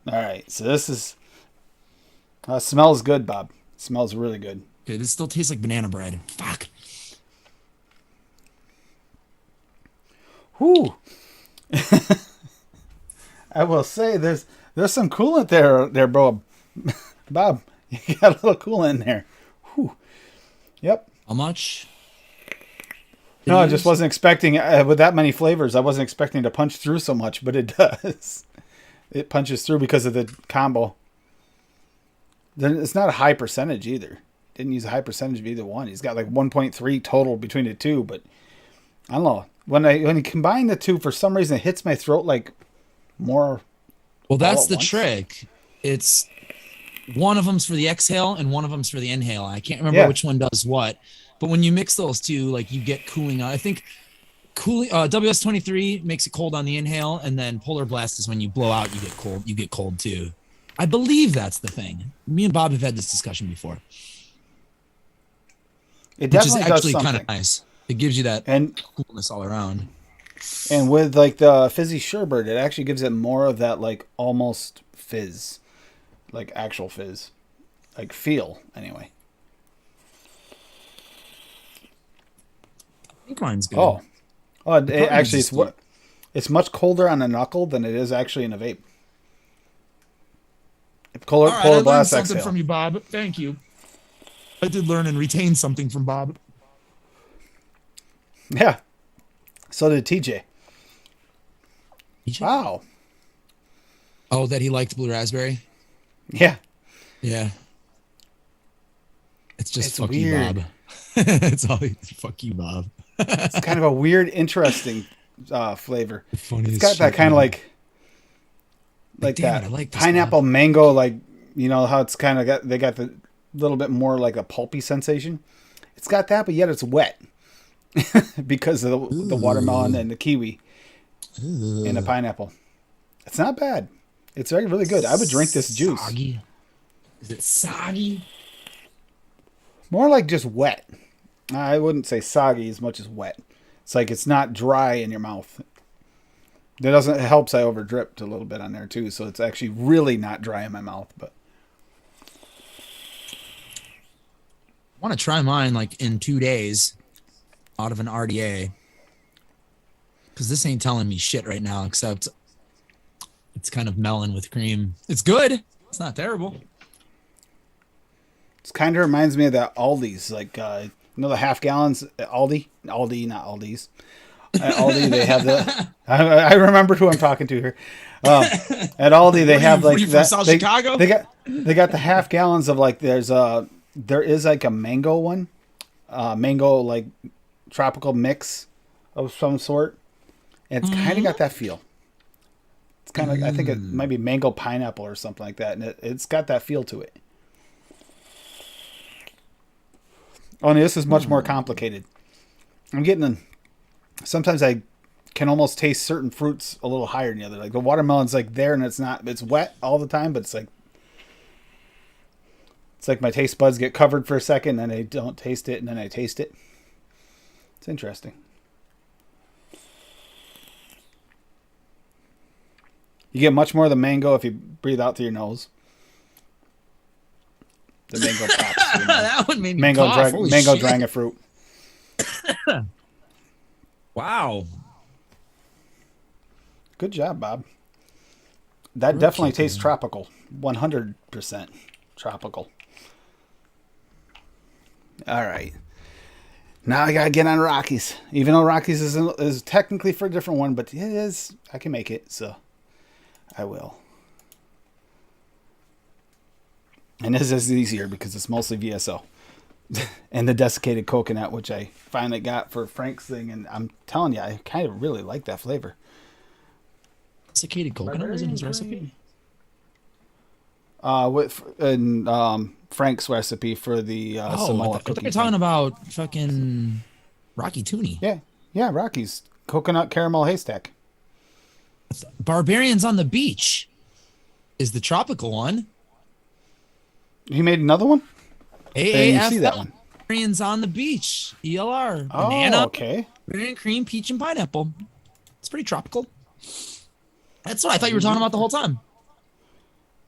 B: All right. So this is Smells good, Bob. Smells really good.
A: Okay, this still tastes like banana bread. Fuck.
B: Whoo. I will say there's some coolant there, bro. Bob, you got a little coolant in there. Whew. Yep.
A: How much?
B: No, I just wasn't expecting with that many flavors. I wasn't expecting to punch through so much, but it does. It punches through because of the combo. Then it's not a high percentage either. Didn't use a high percentage of either one. He's got like 1.3 total between the two, but I don't know. When you combine the two, for some reason it hits my throat like more.
A: Well, that's the trick. It's one of them's for the exhale and one of them's for the inhale. I can't remember which one does what, but when you mix those two, like you get cooling. I think cooling WS-23 makes it cold on the inhale, and then Polar Blast is when you blow out, you get cold. You get cold too. I believe that's the thing. Me and Bob have had this discussion before.
B: It definitely
A: which is actually
B: kind
A: of nice. It gives you that coolness all around.
B: And with like the fizzy sherbet, it actually gives it more of that like almost fizz, like actual fizz, like feel anyway.
A: I think mine's good.
B: It's much colder on a knuckle than it is actually in a vape. Polar
A: I learned
B: Blast
A: something
B: exhale.
A: from you, Bob. Thank you. I did learn and retain something from Bob.
B: Yeah. So did TJ.
A: TJ?
B: Wow.
A: Oh, that he liked blue raspberry?
B: Yeah.
A: Yeah. It's fuck
B: weird.
A: you, Bob. It's all fuck you, Bob.
B: It's kind of a weird, interesting flavor.
A: It's
B: got that kind of like
A: damn
B: that
A: it, I like this,
B: pineapple
A: Bob.
B: mango, like, you know how it's kind of they got the little bit more like a pulpy sensation. It's got that, but yet it's wet because of the watermelon and the kiwi and the pineapple. It's not bad. It's really good. I would drink this juice.
A: Soggy. Is it soggy?
B: More like just wet. I wouldn't say soggy as much as wet. It's like it's not dry in your mouth. It helps I over dripped a little bit on there too, so it's actually really not dry in my mouth. But
A: I want to try mine like in 2 days out of an RDA, because this ain't telling me shit right now, except it's kind of melon with cream. It's good. It's not terrible.
B: it kind of reminds me of that Aldi's, like the half gallons at Aldi, not Aldi's. At Aldi, they have the. I remembered who I'm talking to here. At Aldi, they have like that.
A: South Chicago?
B: They got the half gallons of like there is like a mango one, mango like tropical mix of some sort. And it's kind of got that feel. It's kind of I think it might be mango pineapple or something like that, and it's got that feel to it. Only this is much more complicated. I'm getting sometimes I can almost taste certain fruits a little higher than the other. Like the watermelon's like there and it's wet all the time, but it's like my taste buds get covered for a second and I don't taste it and then I taste it. It's interesting. You get much more of the mango if you breathe out through your nose. The mango pops. You know.
A: That one made me cough.
B: Mango dragon fruit.
A: Wow.
B: Good job, Bob. That definitely tastes tropical. 100% tropical. All right. Now I got to get on Rockies. Even though Rockies is technically for a different one, but it is. I can make it, so I will. And this is easier because it's mostly VSO. And the desiccated coconut, which I finally got for Frank's thing. And I'm telling you, I kind of really like that flavor.
A: Desiccated coconut was in his recipe?
B: Frank's recipe for the Samoa
A: I
B: cookie.
A: thought you're talking about fucking Rocky Tooney.
B: Yeah, Rockies. Coconut caramel haystack.
A: Barbarians on the Beach is the tropical one.
B: He made another one?
A: AAF
B: see that one.
A: Barbarians on the Beach. ELR.
B: Oh,
A: Banana,
B: okay.
A: banana cream, peach, and pineapple. It's pretty tropical. That's what I thought you were talking about the whole time.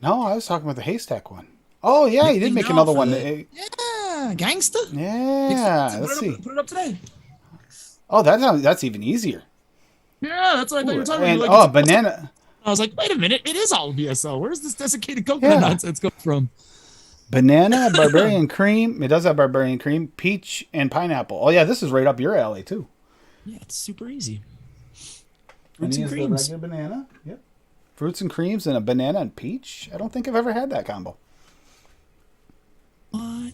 B: No, I was talking about the haystack one. Oh yeah, you did
A: Anything
B: make
A: now
B: another
A: for
B: one.
A: Yeah, gangster.
B: Yeah, let's
A: Put
B: see.
A: it up today.
B: Oh, that's even easier.
A: Yeah, that's what I thought you
B: Ooh,
A: were talking about.
B: and
A: You're like, it's
B: banana.
A: I was like, wait a minute, it is all BSO. Where's this desiccated coconut
B: Yeah,
A: nonsense come from?
B: banana, barbarian cream. It does have barbarian cream, peach, and pineapple. Oh yeah, this is right up your alley too.
A: Yeah, it's super easy.
B: And
A: Fruits
B: he
A: and
B: has the
A: creams.
B: regular banana. Yep. Fruits and creams and a banana and peach. I don't think I've ever had that combo.
A: What?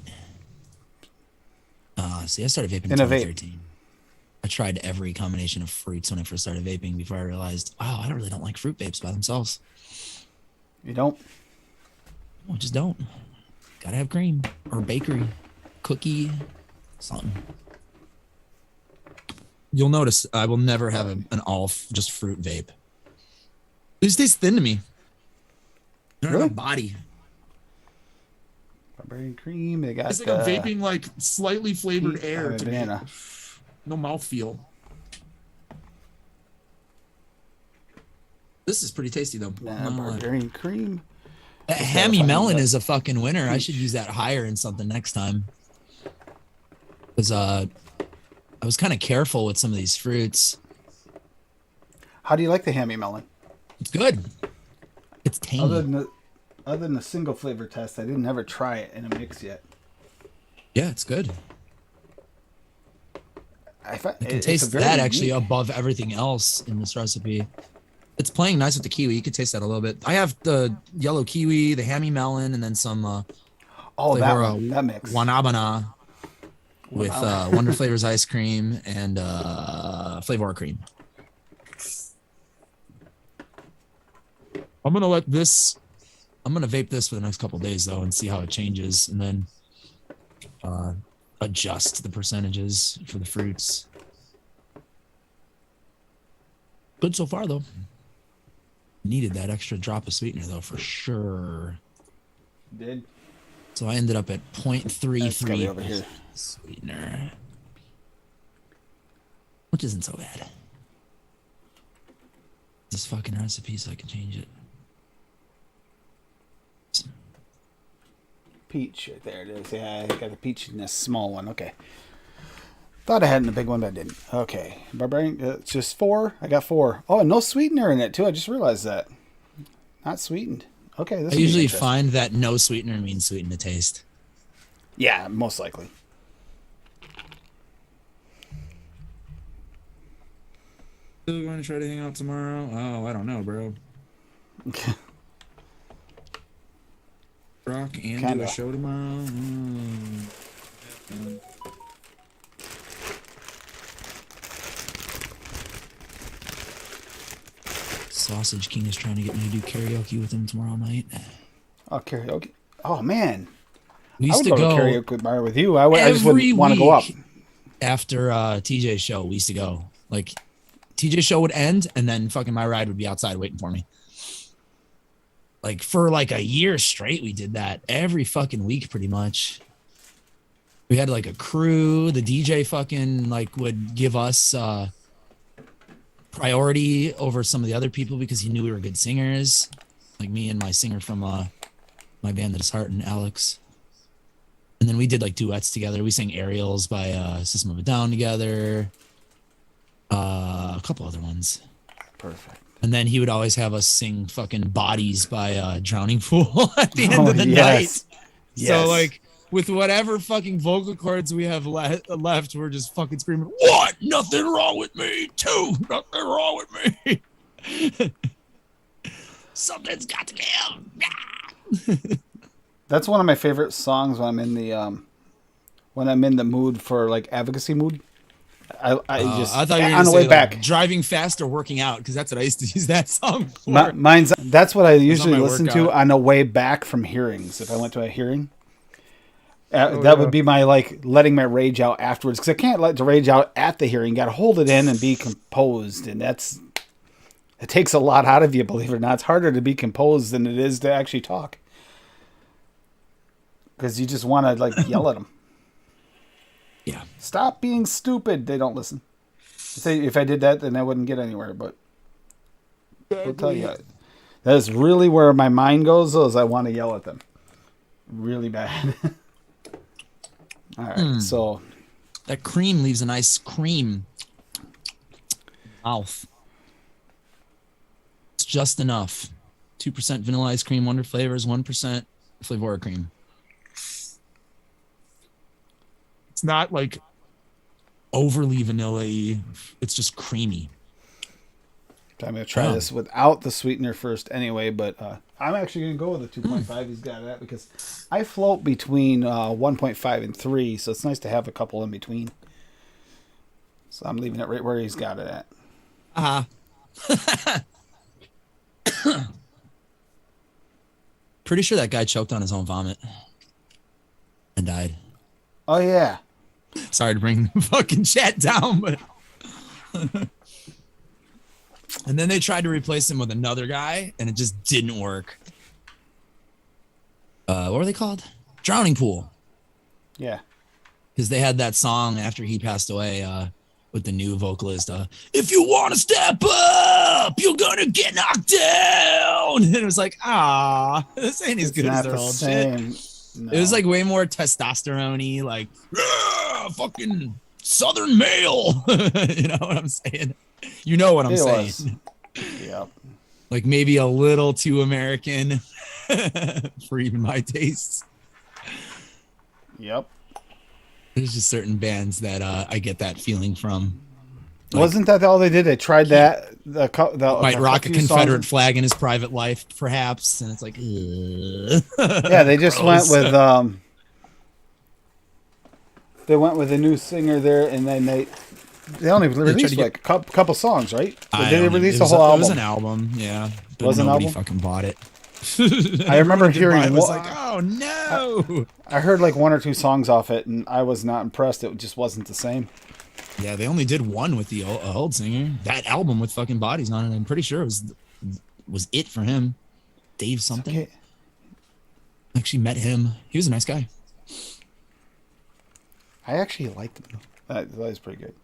A: See, I started vaping in
B: In a vape.
A: 2013. I tried every combination of fruits when I first started vaping before I realized, wow, I really don't like fruit vapes by themselves.
B: You don't?
A: No, just don't. Gotta have cream or bakery, cookie, something. You'll notice I will never have an just fruit vape. It just tastes thin to me. They don't
B: Really?
A: have a body.
B: Barbarian cream. They got
A: It's like I'm vaping like slightly flavored air to
B: banana.
A: me. No mouthfeel. This is pretty tasty though.
B: Barbarian cream.
A: That hammy melon is a fucking winner. I should use that higher in something next time. Because I was kind of careful with some of these fruits.
B: How do you like the hammy melon?
A: It's good. It's tangy.
B: Other than the single flavor test, I didn't ever try it in a mix yet.
A: Yeah, it's good.
B: I
A: can taste that actually above everything else in this recipe. It's playing nice with the kiwi. You can taste that a little bit. I have the yellow kiwi, the hammy melon, and then some
B: that mix.
A: Wanabana with Wonder Flavors ice cream and Flavor cream. I'm gonna vape this for the next couple of days though and see how it changes, and then adjust the percentages for the fruits. Good so far though. Needed that extra drop of sweetener though for sure.
B: Did.
A: So I ended up at 0.33
B: over here.
A: Sweetener, which isn't so bad. This fucking recipe so I can change it.
B: Peach, right there it is. Yeah, I got the peach in this small one. Okay. Thought I had in the big one, but I didn't. Okay. Barbarian, it's just 4. I got 4. Oh, no sweetener in it, too. I just realized that. Not sweetened. Okay.
A: I usually find that no sweetener means sweeten the taste.
B: Yeah, most likely.
A: Still going to try to hang out tomorrow? Oh, I don't know, bro. Rock and do a show tomorrow? Sausage King is trying to get me to do karaoke with him tomorrow night.
B: Oh, karaoke. Oh, man.
A: We used to go
B: to karaoke bar with you. I just wouldn't want to go up.
A: After TJ's show, we used to go. Like, TJ's show would end, and then fucking my ride would be outside waiting for me. Like, for like a year straight, we did that every fucking week, pretty much. We had like a crew. The DJ fucking like would give us priority over some of the other people because he knew we were good singers. Like me and my singer from my band that is Heart and Alex. And then we did like duets together. We sang Aerials by System of a Down together. A couple other ones.
B: Perfect.
A: And then he would always have us sing fucking Bodies by Drowning Pool at the end of the night.
B: Yes.
A: So like with whatever fucking vocal cords we have left, we're just fucking screaming, "What? Nothing wrong with me, too. Nothing wrong with me. Something's got to give."
B: That's one of my favorite songs when I'm in the mood for like advocacy mood. I thought you were
A: on the way
B: back
A: driving fast or working out, because that's what I used to use that song for.
B: That's what I usually listen to
A: workout.
B: on the way back from hearings. If I went to a hearing, that would be my like letting my rage out afterwards, because I can't let the rage out at the hearing. Got to hold it in and be composed, and it takes a lot out of you. Believe it or not, it's harder to be composed than it is to actually talk, because you just want to like yell at them.
A: Yeah.
B: Stop being stupid. They don't listen. If I did that, then I wouldn't get anywhere. But I'll tell you, that is really where my mind goes. Is I want to yell at them. really bad. All right, so
A: that cream leaves a nice cream mouth. It's just enough. 2% vanilla ice cream, wonder flavors, 1% Flavora cream. It's not like overly vanilla-y. It's just creamy.
B: I'm going to try this without the sweetener first anyway, but I'm actually going to go with the 2.5 he's got that because I float between 1.5 and 3, so it's nice to have a couple in between. So I'm leaving it right where he's got it at.
A: Pretty sure that guy choked on his own vomit and died.
B: Oh, yeah.
A: Sorry to bring the fucking chat down, but... And then they tried to replace him with another guy, and it just didn't work. What were they called? Drowning Pool.
B: Yeah.
A: Because they had that song after he passed away with the new vocalist. If you want to step up, you're going to get knocked down. And it was like, this ain't as good as their old shit. No. It was like way more testosterone-y, like, fucking Southern male. You know what I'm saying? You know what I'm saying.
B: Yep.
A: Like maybe a little too American for even my tastes.
B: Yep.
A: There's just certain bands that I get that feeling from.
B: Like, wasn't that all they did? They tried that.
A: Might rock a Confederate flag in his private life, perhaps, and it's like,
B: yeah, they just went with they went with a new singer there, and then they only released like a couple songs, right? Did they release a whole album?
A: It was an album, yeah. But
B: was
A: nobody
B: an album?
A: Fucking bought it.
B: I remember hearing
A: it. Was like, oh no!
B: I heard like one or two songs off it, and I was not impressed. It just wasn't the same.
A: Yeah, they only did one with the old singer. That album with fucking bodies on it, I'm pretty sure it was it for him. Dave something. Okay. I actually met him. He was a nice guy.
B: I actually liked him. That was pretty good.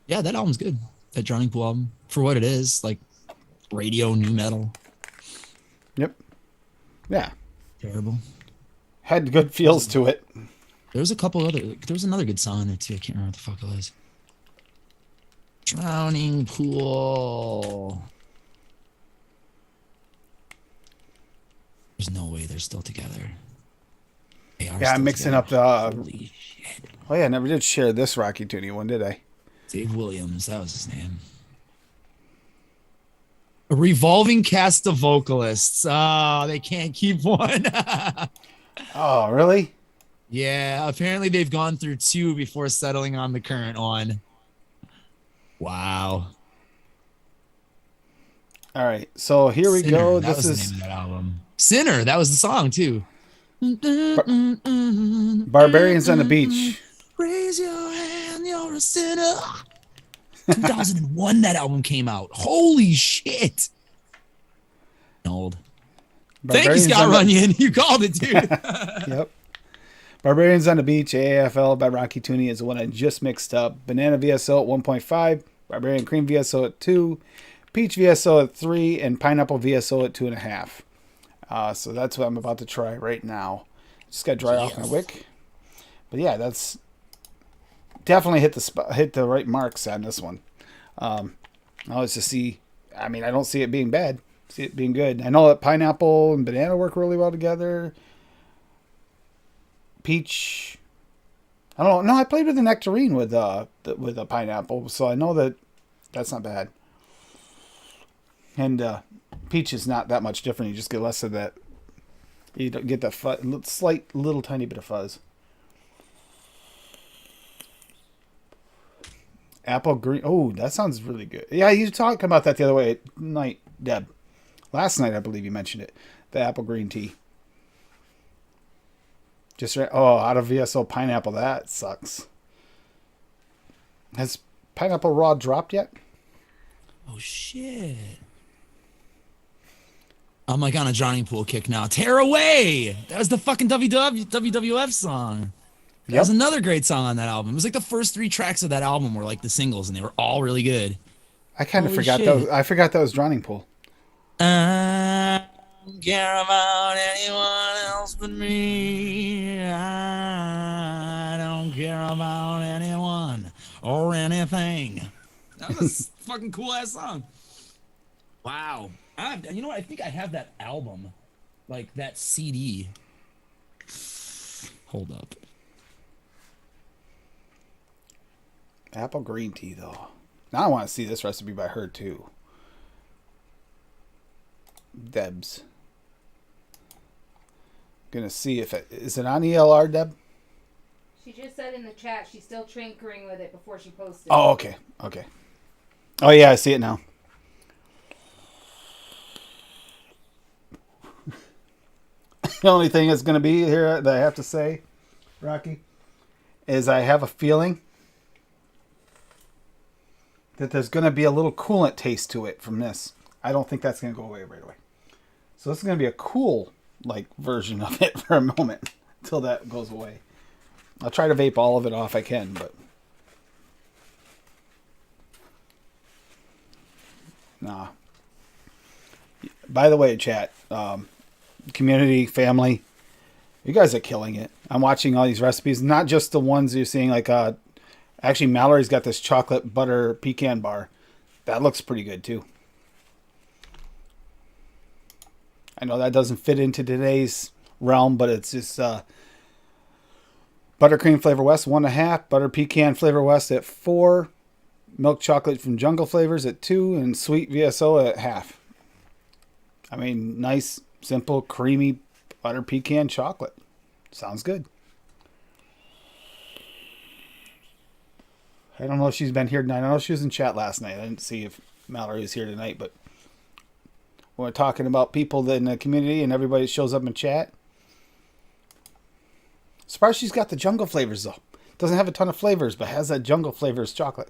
A: Yeah, that album's good. That Drowning Pool album, for what it is, like radio new metal.
B: Yep. Yeah.
A: Terrible.
B: Had good feels to it.
A: There was a couple other. There was another good song in there too. I can't remember what the fuck it was. Drowning Pool. There's no way they're still together.
B: Yeah, I'm mixing up the. Holy shit. Oh yeah, I never did share this Rocky Tooney one, did I?
A: Dave Williams, that was his name. A revolving cast of vocalists. Oh, they can't keep one.
B: Oh, really?
A: Yeah, apparently they've gone through two before settling on the current one. Wow.
B: All right, so here we go.
A: This is the name of that album. Sinner, that was the song too.
B: Barbarians on the Beach.
A: Raise your hand, you're a sinner. 2001 that album came out. Holy shit. Old. Thank you, Scott Runyon. You called it, dude.
B: Yep. Barbarians on the Beach, AAFL by Rocky Tooney is the one I just mixed up. Banana VSO at 1.5, Barbarian Cream VSO at 2, Peach VSO at 3, and Pineapple VSO at 2.5. So that's what I'm about to try right now. Just got to dry off my wick. But yeah, that's definitely hit the right marks on this one. I was to see. I mean, I don't see it being bad. I see it being good. I know that pineapple and banana work really well together. Peach. I don't know. No, I played with the nectarine with a pineapple, so I know that that's not bad. And peach is not that much different. You just get less of that. You don't get that slight little tiny bit of fuzz. Apple green. Oh, that sounds really good. Yeah, you talked about that the other night, Deb. Last night, I believe you mentioned it. The apple green tea. Just right. Oh, out of VSO pineapple. That sucks. Has Pineapple Raw dropped yet?
A: Oh, shit. I'm like on a Drowning Pool kick now. Tear Away. That was the fucking WWF song. That was another great song on that album. It was like the first 3 tracks of that album were like the singles, and they were all really good.
B: I kind of forgot that. I forgot that was Drowning Pool.
A: I don't care about anyone else than me. I don't care about anyone or anything. That was a fucking cool ass song. Wow. You know what? I think I have that album, like that CD. Hold up.
B: Apple green tea, though. Now I want to see this recipe by her, too. Debs. Gonna see if is it on ELR, Deb?
C: She just said in the chat she's still tinkering with it before she posted.
B: Oh, okay. Okay. Oh, yeah, I see it now. The only thing that's going to be here that I have to say, Rocky, is I have a feeling that there's going to be a little coolant taste to it from this. I don't think that's going to go away right away. So this is going to be a cool version of it for a moment until that goes away. I'll try to vape all of it off I can, but nah. By the way, chat, community, family, you guys are killing it. I'm watching all these recipes, not just the ones you're seeing. Actually, Mallory's got this chocolate butter pecan bar. That looks pretty good too. I know that doesn't fit into today's realm, but it's just buttercream Flavor West 1.5, butter pecan Flavor West at 4, milk chocolate from Jungle Flavors at 2, and sweet VSO at half. I mean, nice, simple, creamy butter pecan chocolate. Sounds good. I don't know if she's been here tonight. I know she was in chat last night. I didn't see if Mallory was here tonight, but when we're talking about people in the community and everybody shows up in chat. Surprised she's got the Jungle Flavors, though. Doesn't have a ton of flavors, but has that Jungle Flavors chocolate.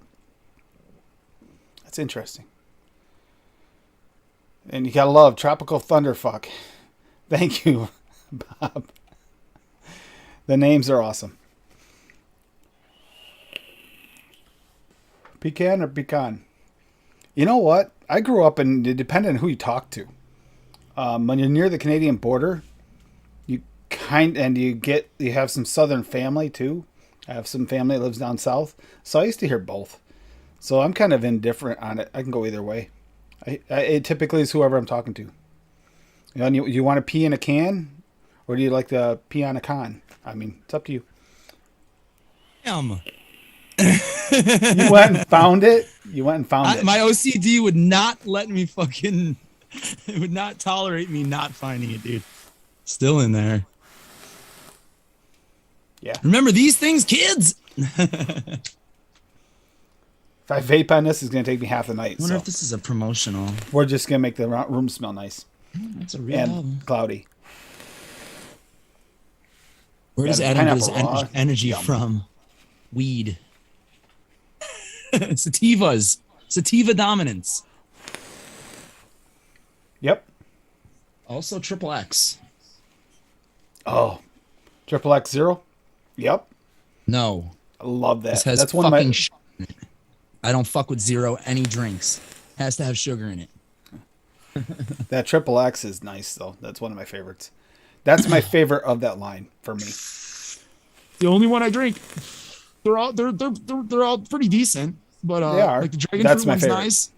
B: That's interesting. And you gotta love Tropical Thunderfuck. Thank you, Bob. The names are awesome. Pecan or pecan? You know what? I grew up and it depended on who you talk to. When you're near the Canadian border, you have some southern family too. I have some family that lives down south, so I used to hear both. So I'm kind of indifferent on it. I can go either way. It typically is whoever I'm talking to. You want to pee in a can, or do you like to pee on a con? I mean, it's up to you.
A: Damn.
B: You went and found it? You went and found it.
A: My OCD would not let me fucking... It would not tolerate me not finding it, dude. Still in there.
B: Yeah.
A: Remember these things, kids?
B: If I vape on this, it's going to take me half the night.
A: I wonder if this is a promotional.
B: We're just going to make the room smell nice.
A: That's a real
B: and
A: album.
B: Cloudy.
A: Where does Adam get his energy
B: Yum.
A: from? Weed. Sativas. Sativa dominance.
B: Yep.
A: Also triple X.
B: Oh. Triple X Zero? Yep.
A: No.
B: I love that.
A: This has
B: That's one of my...
A: sugar in it. I don't fuck with zero any drinks. Has to have sugar in it.
B: That Triple X is nice, though. That's one of my favorites. That's my favorite of that line for me.
A: The only one I drink. They're all pretty decent, but
B: They are.
A: like the dragon
B: That's
A: fruit
B: my
A: one's
B: favorite.
A: nice.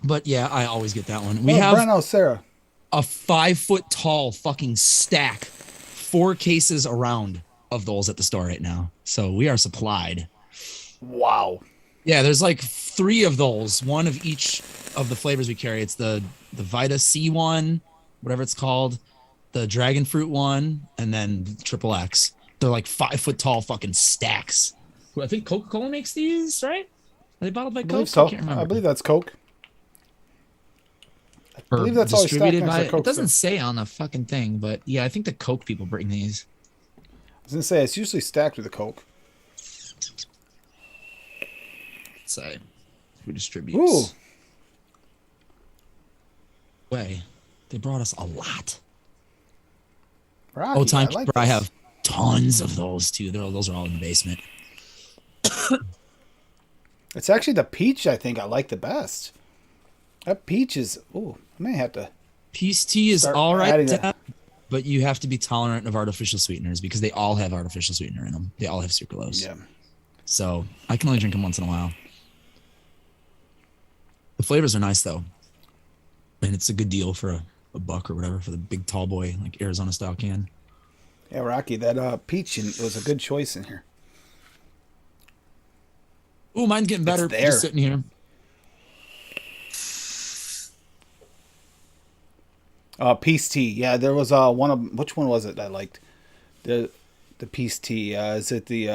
A: But yeah, I always get that one. We
B: Oh,
A: have
B: Breno, Sarah.
A: a 5 foot tall fucking stack, 4 cases around of those at the store right now. So we are supplied.
B: Wow.
A: Yeah, there's like 3 of those, one of each of the flavors we carry. It's the Vita C one, whatever it's called, the dragon fruit one, and then triple X. They're like 5 foot tall fucking stacks. I think Coca-Cola makes these, right? Are they bottled by
B: I
A: Coke?
B: believe so.
A: I can't remember.
B: I believe that's Coke. I
A: Or
B: believe that's always stacked
A: distributed
B: next
A: by.
B: to Coke.
A: It doesn't say on the fucking thing, but yeah, I think the Coke people bring these.
B: I was going to say, it's usually stacked with a Coke.
A: Let's say who distributes.
B: Ooh.
A: Way, they brought us a lot.
B: Rocky,
A: Oh, timekeeper,
B: like
A: I
B: this.
A: have tons of those too. Those are all in the basement.
B: It's actually the peach I think I like the best. That peach is... Ooh, I may have to...
A: Peace tea is
B: Start
A: all right.
B: adding that.
A: but you have to be tolerant of artificial sweeteners because they all have artificial sweetener in them. They all have sucralose.
B: Yeah.
A: So I can only drink them once in a while. The flavors are nice though. And it's a good deal for a buck or whatever for the big tall boy, like Arizona style can.
B: Yeah, Rocky, that peach was a good choice in here.
A: Oh, mine's getting better.
B: It's there.
A: Just sitting here.
B: Peace tea. Yeah, there was one of which one was it I liked? The peace tea. Is it the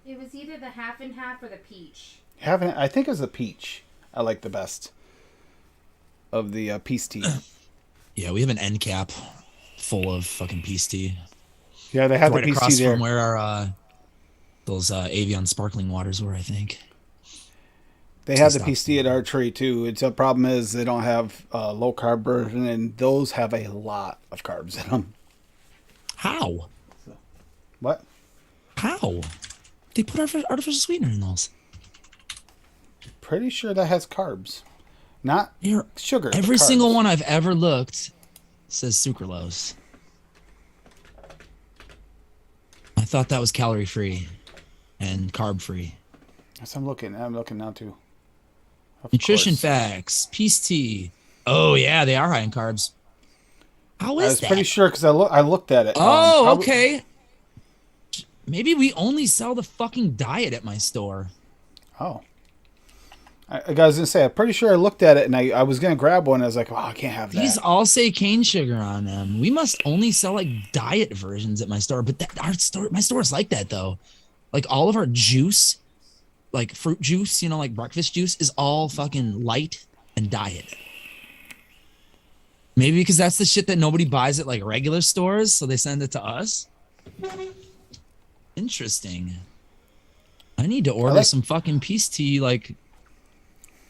C: It was either the half and half or the peach.
B: I think it was the peach. I like the best of the peace tea.
A: Yeah, we have an end cap full of fucking peace tea.
B: Yeah, they have
A: Right
B: the peace
A: across
B: tea there.
A: from where our those Avion sparkling waters were, I think.
B: They have the peace tea at our tree too. It's a problem is they don't have low carb version, and those have a lot of carbs in them.
A: How?
B: What?
A: How? They put artificial sweetener in those.
B: Pretty sure that has carbs, not sugar.
A: Every single one I've ever looked says sucralose. I thought that was calorie free and carb free.
B: Yes, I'm looking now too.
A: Nutrition facts, peace tea. Oh yeah, they are high in carbs. How is that?
B: I was pretty sure because I looked at it.
A: Oh, okay. Maybe we only sell the fucking diet at my store.
B: Oh. I was gonna say, I'm pretty sure I looked at it and I was gonna grab one. I was like, oh, I can't have that.
A: These all say cane sugar on them. We must only sell like diet versions at my store, but my store is like that though. Like all of our juice, like fruit juice, like breakfast juice, is all fucking light and diet. Maybe because that's the shit that nobody buys at like regular stores, so they send it to us. Interesting. I need to order some fucking peace tea, like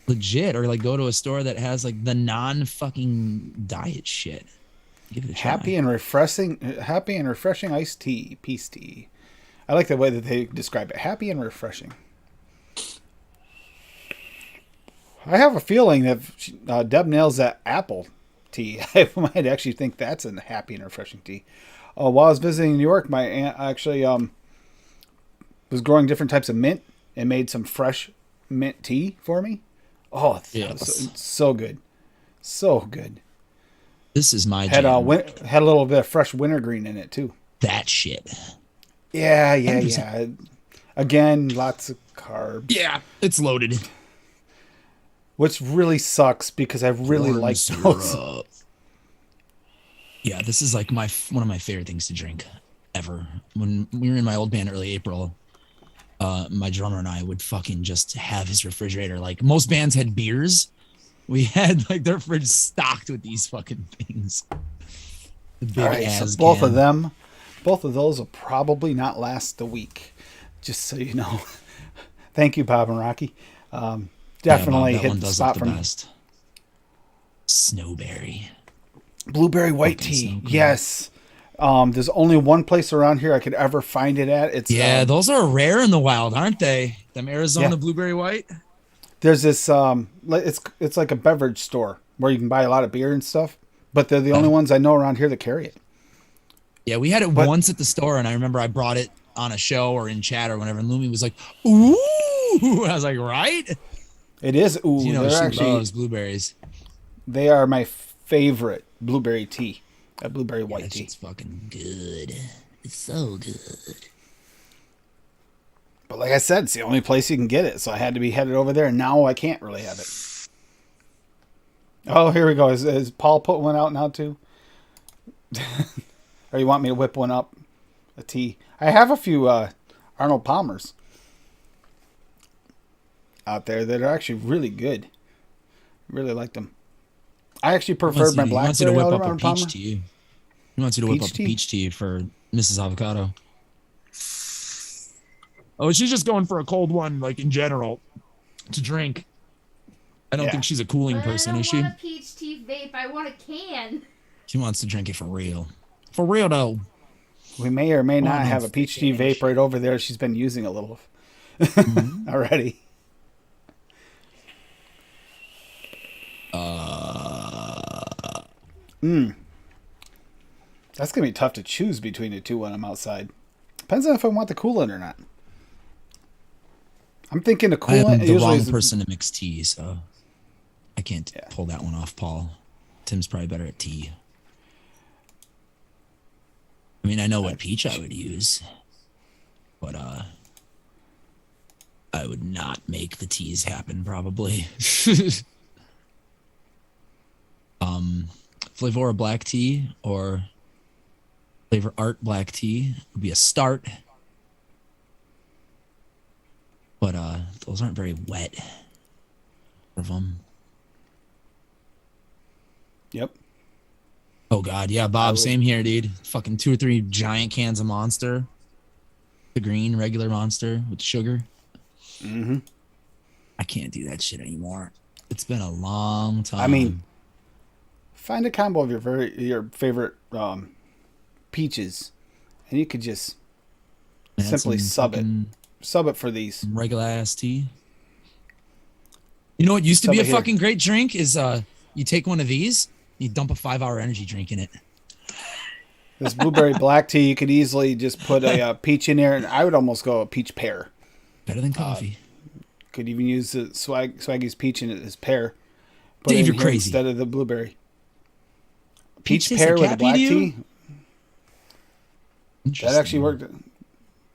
A: legit, or like go to a store that has like the non-fucking diet shit. Give it a try.
B: Happy and refreshing iced tea, peace tea. I like the way that they describe it. Happy and refreshing. I have a feeling that Deb nails that apple tea. I might actually think that's a happy and refreshing tea. While I was visiting New York, my aunt actually was growing different types of mint and made some fresh mint tea for me. Oh, yes. So good. So good.
A: This is my jam.
B: Had a little bit of fresh wintergreen in it, too.
A: That shit.
B: Yeah. Again, lots of carbs.
A: Yeah, it's loaded.
B: Which really sucks because I really like those.
A: Yeah, this is like one of my favorite things to drink ever. When we were in my old band early April, my drummer and I would fucking just have his refrigerator. Like most bands had beers. We had like their fridge stocked with these fucking things. The big ass
B: so both of those will probably not last a week. Just so you know. Thank you, Bob and Rocky. Definitely hit the spot for me.
A: Snowberry.
B: Blueberry white tea. Yes. There's only one place around here I could ever find it at. It's
A: those are rare in the wild, aren't they? Them Arizona blueberry white.
B: There's this it's like a beverage store where you can buy a lot of beer and stuff, but they're the only ones I know around here that carry it.
A: Yeah, we had it once at the store, and I remember I brought it on a show or in chat or whatever, and Lumi was like, "Ooh!" I was like, "Right."
B: It is ooh.
A: She loves blueberries.
B: They are my favorite blueberry tea. A blueberry white tea.
A: It's fucking good. It's so good.
B: But like I said, it's the only place you can get it, so I had to be headed over there, and now I can't really have it. Oh, here we go. Is Paul put one out now too? Or you want me to whip one up? A tea. I have a few Arnold Palmers out there that are actually really good. Really like them. I actually prefer my blackberry.
A: He wants you to whip up a peach tea. He wants you to whip up a peach tea for Mrs. Avocado. Oh, she's just going for a cold one, like in general, to drink. I don't think she's a cooling person, is she?
C: I don't want a peach tea vape. I want a can.
A: She wants to drink it for real. For real, though.
B: We may or may not have a peach tea vape right over there. She's been using a little already. That's gonna be tough to choose between the two when I'm outside. Depends on if I want the coolant or not. I'm thinking the
A: I am
B: coolant
A: the
B: usually
A: wrong
B: is
A: person to mix tea, so I can't
B: Yeah.
A: pull that one off, Paul. Tim's probably better at tea. I mean, I know what peach I would use, but I would not make the teas happen probably. Flavora black tea or Flavor Art black tea would be a start. But those aren't very wet of them.
B: Yep.
A: Oh god, yeah, Bob, same here, dude. Fucking 2 or 3 giant cans of Monster. The green regular Monster with sugar.
B: Mm-hmm.
A: I can't do that shit anymore. It's been a long time.
B: I mean, find a combo of your favorite peaches, and you could just
A: add
B: simply
A: some
B: sub it for these.
A: regular ass tea. You know what used to be a fucking great drink is you take one of these, you dump a 5-hour energy drink in it.
B: This blueberry black tea, you could easily just put a peach in there, and I would almost go a peach pear.
A: Better than coffee.
B: Could even use the Swaggy's peach in it as pear. Put
A: Dave,
B: it in
A: you're
B: here
A: crazy.
B: instead of the blueberry.
A: Peach tastes
B: pear
A: like
B: with a
A: cat
B: black
A: pee to you?
B: tea. That actually worked.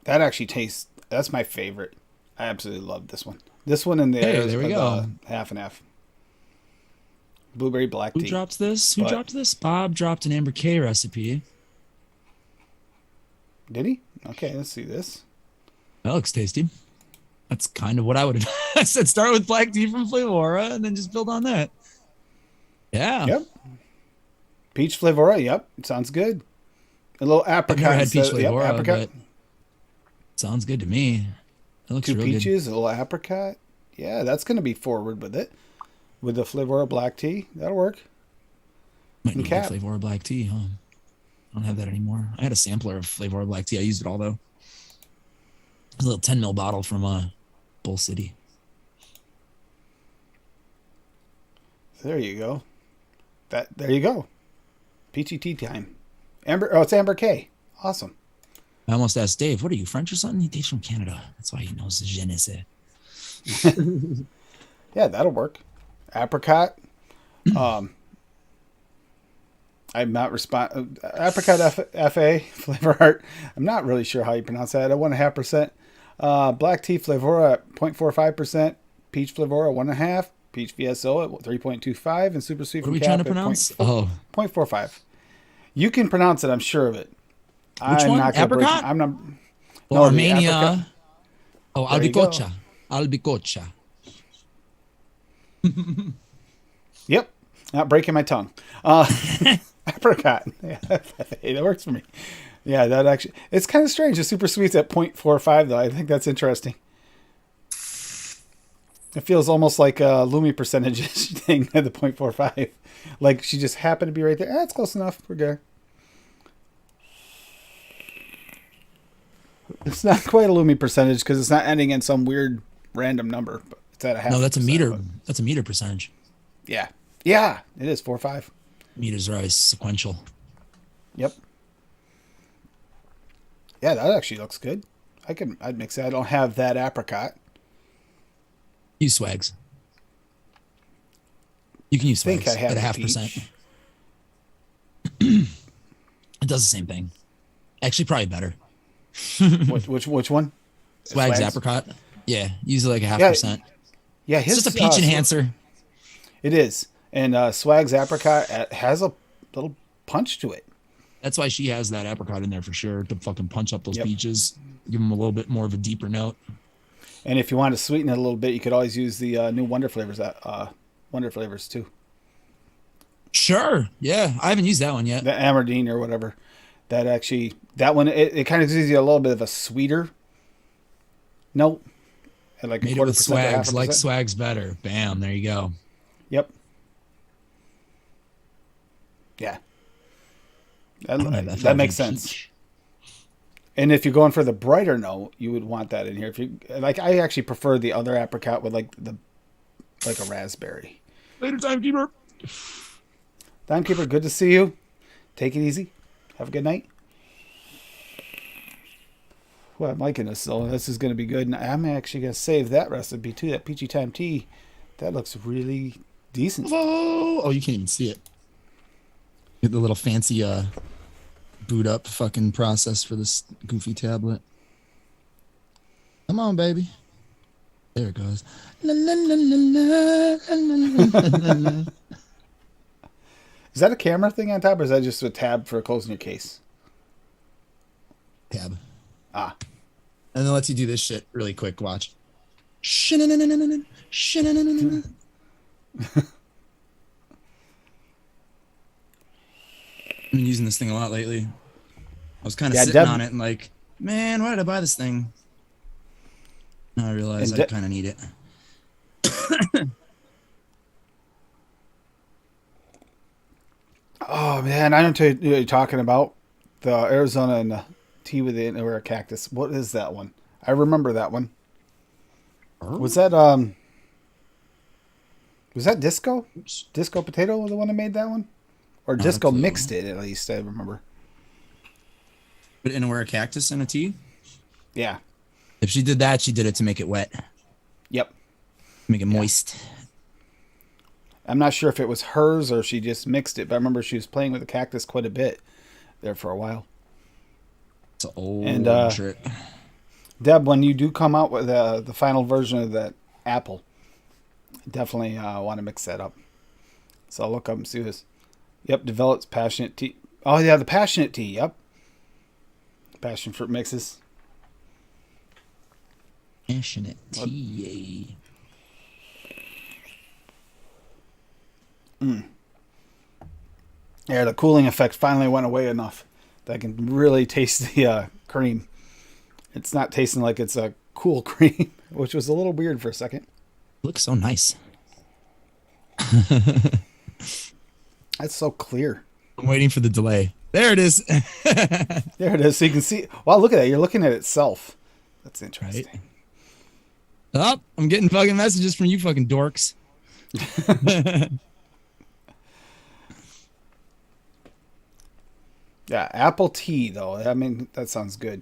B: That actually tastes. That's my favorite. I absolutely love this one. This one and the
A: There we go.
B: half and half. Blueberry black tea.
A: Who dropped this? Who dropped this? Bob dropped an Amber K recipe.
B: Did he? Okay, let's see this.
A: That looks tasty. That's kind of what I would have I said. Start with black tea from Flavora and then just build on that. Yeah.
B: Yep. Peach Flavora. Yep. Sounds good. A little apricot.
A: I've never had peach
B: Yep,
A: Flavora,
B: apricot.
A: but sounds good to me. It looks
B: 2
A: real
B: peaches,
A: good.
B: a little apricot. Yeah, that's going to be forward with it. With the Flavora black tea. That'll work.
A: Might need
B: cap.
A: Flavora black tea, huh? I don't have that anymore. I had a sampler of Flavora black tea. I used it all though. A little 10 ml bottle from Bull City.
B: There you go. There you go. Peachy tea time. It's Amber K. Awesome.
A: I almost asked Dave, what are you, French or something? Dave's from Canada. That's why he knows the je ne sais.
B: Yeah, that'll work. Apricot. I'm not apricot FA Flavor Art. I'm not really sure how you pronounce that. At 1.5%. Black tea Flavora at 0.45%. Peach Flavora 1.5%. Peach VSO at 3.25%. And Super Sweet
A: What are
B: from
A: we
B: Cap
A: trying to
B: at
A: pronounce?
B: 0.45. You can pronounce it. I'm sure of it.
A: Which one? Apricot?
B: I'm not.
A: Well,
B: No,
A: Armenia. Oh,
B: There you go.
A: Albicocha. Albicocha.
B: Yep. Not breaking my tongue. Apricot. Yeah, that works for me. Yeah, that actually. It's kind of strange. The Super Sweet's at 0.45, though. I think that's interesting. It feels almost like a Lumi percentages thing at the 0.45. Like she just happened to be right there. That's close enough. We're good. It's not quite a Lumi percentage because it's not ending in some weird random number. But it's at a half.
A: No, that's a meter.
B: But
A: That's a meter percentage.
B: yeah. Yeah, it is 4.5.
A: Meters are always sequential.
B: Yep. Yeah, that actually looks good. I'd mix it. I don't have that apricot.
A: Use swags. You can use
B: I think
A: swags
B: I have
A: at a
B: the
A: half
B: peach.
A: percent. It does the same thing. Actually, probably better.
B: Which one?
A: Swags apricot. Yeah, use it like a half
B: Yeah,
A: percent.
B: Yeah,
A: It's just a peach enhancer.
B: It is. And Swag's apricot has a little punch to it.
A: That's why she has that apricot in there for sure to fucking punch up those
B: Yep.
A: peaches, give them a little bit more of a deeper note.
B: And if you want to sweeten it a little bit, you could always use the new Wonder Flavors. Wonder Flavors too.
A: Sure. Yeah, I haven't used that one yet.
B: The Amardine or whatever. That one it kind of gives you a little bit of a sweeter note. At like
A: Made
B: a
A: it
B: quarter
A: with
B: percent to half
A: swags.
B: a
A: Like
B: percent.
A: swags better. Bam. There you go.
B: Yep. Yeah.
A: I don't have that
B: That makes
A: fucking
B: sense.
A: peach.
B: And if you're going for the brighter note, you would want that in here. If you like, I actually prefer the other apricot with like a raspberry.
A: Later, timekeeper.
B: Timekeeper, good to see you. Take it easy. Have a good night. Well, I'm liking this, though. This is going to be good. And I'm actually going to save that recipe, too. That peachy time tea. That looks really decent.
A: Oh, you can't even see it. Get the little fancy boot up fucking process for this goofy tablet. Come on, baby. There it goes. La, la, la, la, la, la, la, la.
B: Is that a camera thing on top, or is that just a tab for closing your case?
A: Tab.
B: Ah.
A: And then lets you do this shit really quick. Watch. Shin-na-na-na-na-na, shin-na-na-na-na-na. I've been using this thing a lot lately. I was kind of sitting on it and like, man, why did I buy this thing? Now I realize I kind of need it.
B: Oh, man. I don't know what you're talking about. The Arizona and the tea with the indoor cactus. What is that one? I remember that one. Was that Disco? Disco Potato, the one that made that one? Or Disco mixed it, at least, I remember.
A: Put indoor cactus in a tea?
B: Yeah.
A: If she did that, she did it to make it wet.
B: Yep.
A: Make it moist.
B: I'm not sure if it was hers or she just mixed it, but I remember she was playing with the cactus quite a bit there for a while.
A: It's an old trick.
B: Deb, when you do come out with the final version of that apple, definitely want to mix that up. So I'll look up and see this. Yep, develops passionate tea. Oh, yeah, the passionate tea. Yep. Passion fruit mixes.
A: Passionate tea.
B: Yeah, the cooling effect finally went away enough that I can really taste the cream. It's not tasting like it's a cool cream, which was a little weird for a second.
A: It looks so nice.
B: That's so clear.
A: I'm waiting for the delay. There it is.
B: There it is. So you can see. Wow, look at that. You're looking at itself. That's interesting.
A: Right. Oh, I'm getting fucking messages from you fucking dorks.
B: Yeah, apple tea, though. I mean, that sounds good.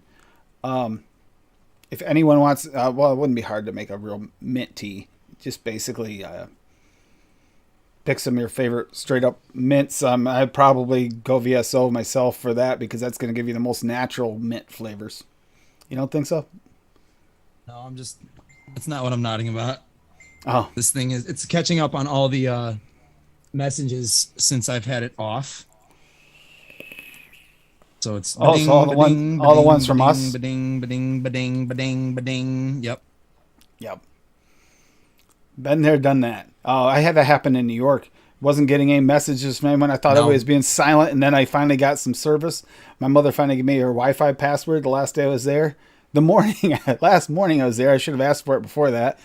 B: If anyone wants, well, it wouldn't be hard to make a real mint tea. Just basically pick some of your favorite straight up mints. I'd probably go VSO myself for that because that's going to give you the most natural mint flavors. You don't think so?
A: No, that's not what I'm nodding about.
B: Oh.
A: This thing it's catching up on all the messages since I've had it off. So it's
B: all the ones from us.
A: Ba-ding, ba-ding, ba-ding, ba-ding, ba-ding. Yep.
B: Been there, done that. Oh, I had that happen in New York. Wasn't getting any messages from anyone. I thought everybody was being silent, and then I finally got some service. My mother finally gave me her Wi-Fi password the last day I was there. Last morning I was there. I should have asked for it before that.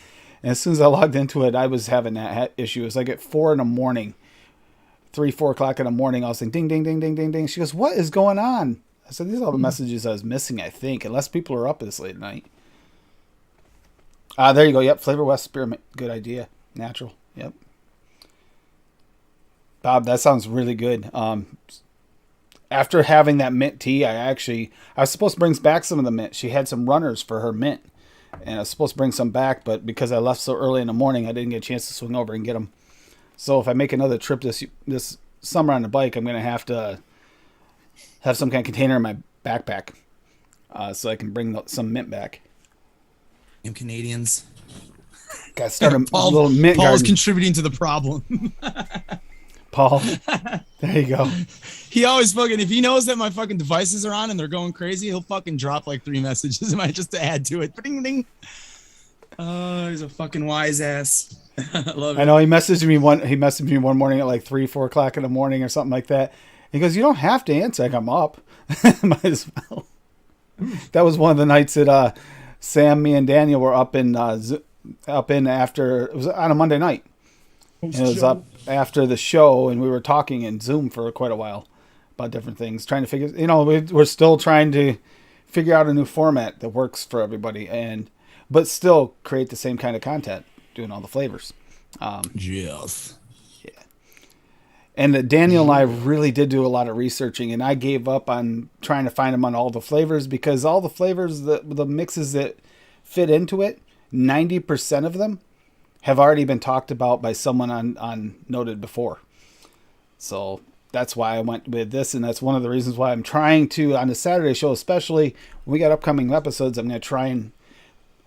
B: And as soon as I logged into it, I was having that issue. It was like at 4 o'clock, 4 o'clock in the morning. I was saying, ding, ding, ding, ding, ding, ding. She goes, what is going on? I said, these are all the messages I was missing, I think, unless people are up this late at night. There you go. Yep. Flavor West Spearmint. Good idea. Natural. Yep. Bob, that sounds really good. After having that mint tea, I was supposed to bring back some of the mint. She had some runners for her mint, and I was supposed to bring some back, but because I left so early in the morning, I didn't get a chance to swing over and get them. So if I make another trip this summer on the bike, I'm going to have some kind of container in my backpack so I can bring some mint back.
A: You Canadians.
B: Got to start a little mint
A: Paul's
B: garden.
A: contributing to the problem.
B: Paul, there you go.
A: He always if he knows that my fucking devices are on and they're going crazy, he'll fucking drop like 3 messages just to add to it. Ding, ding. Oh, he's a fucking wise ass. I love it.
B: I know he messaged me one morning at like 3, 4 o'clock in the morning or something like that. He goes, you don't have to answer. Like, I'm up. Might as well. That was one of the nights that Sam, me, and Daniel were up in after, it was on a Monday night. And it was up after the show, and we were talking in Zoom for quite a while about different things, trying to figure, we're still trying to figure out a new format that works for everybody, but still create the same kind of content, doing all the flavors.
A: Yes.
B: Yeah. And Daniel and I really did do a lot of researching, and I gave up on trying to find them on all the flavors because all the flavors, the mixes that fit into it, 90% of them have already been talked about by someone on Noted before. So that's why I went with this, and that's one of the reasons why I'm trying to, on the Saturday show especially, when we got upcoming episodes, I'm going to try and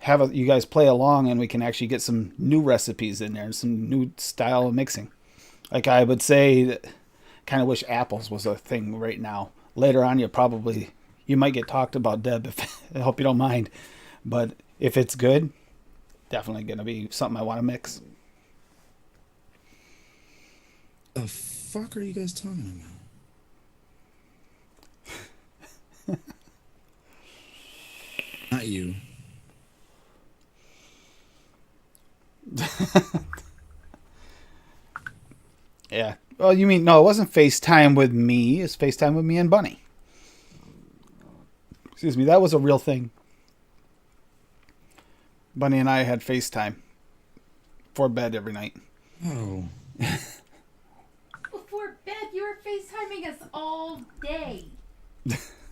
B: have you guys play along, and we can actually get some new recipes in there, some new style of mixing. Like I would say, kind of wish apples was a thing right now. Later on, you might get talked about, Deb. I hope you don't mind. But if it's good, definitely going to be something I want to mix.
A: The fuck are you guys talking about? Not you.
B: Yeah. Well, you mean, no, it wasn't FaceTime with me. It's FaceTime with me and Bunny. Excuse me. That was a real thing. Bunny and I had FaceTime for bed every night.
A: Oh.
C: Before bed, you were FaceTiming us all day.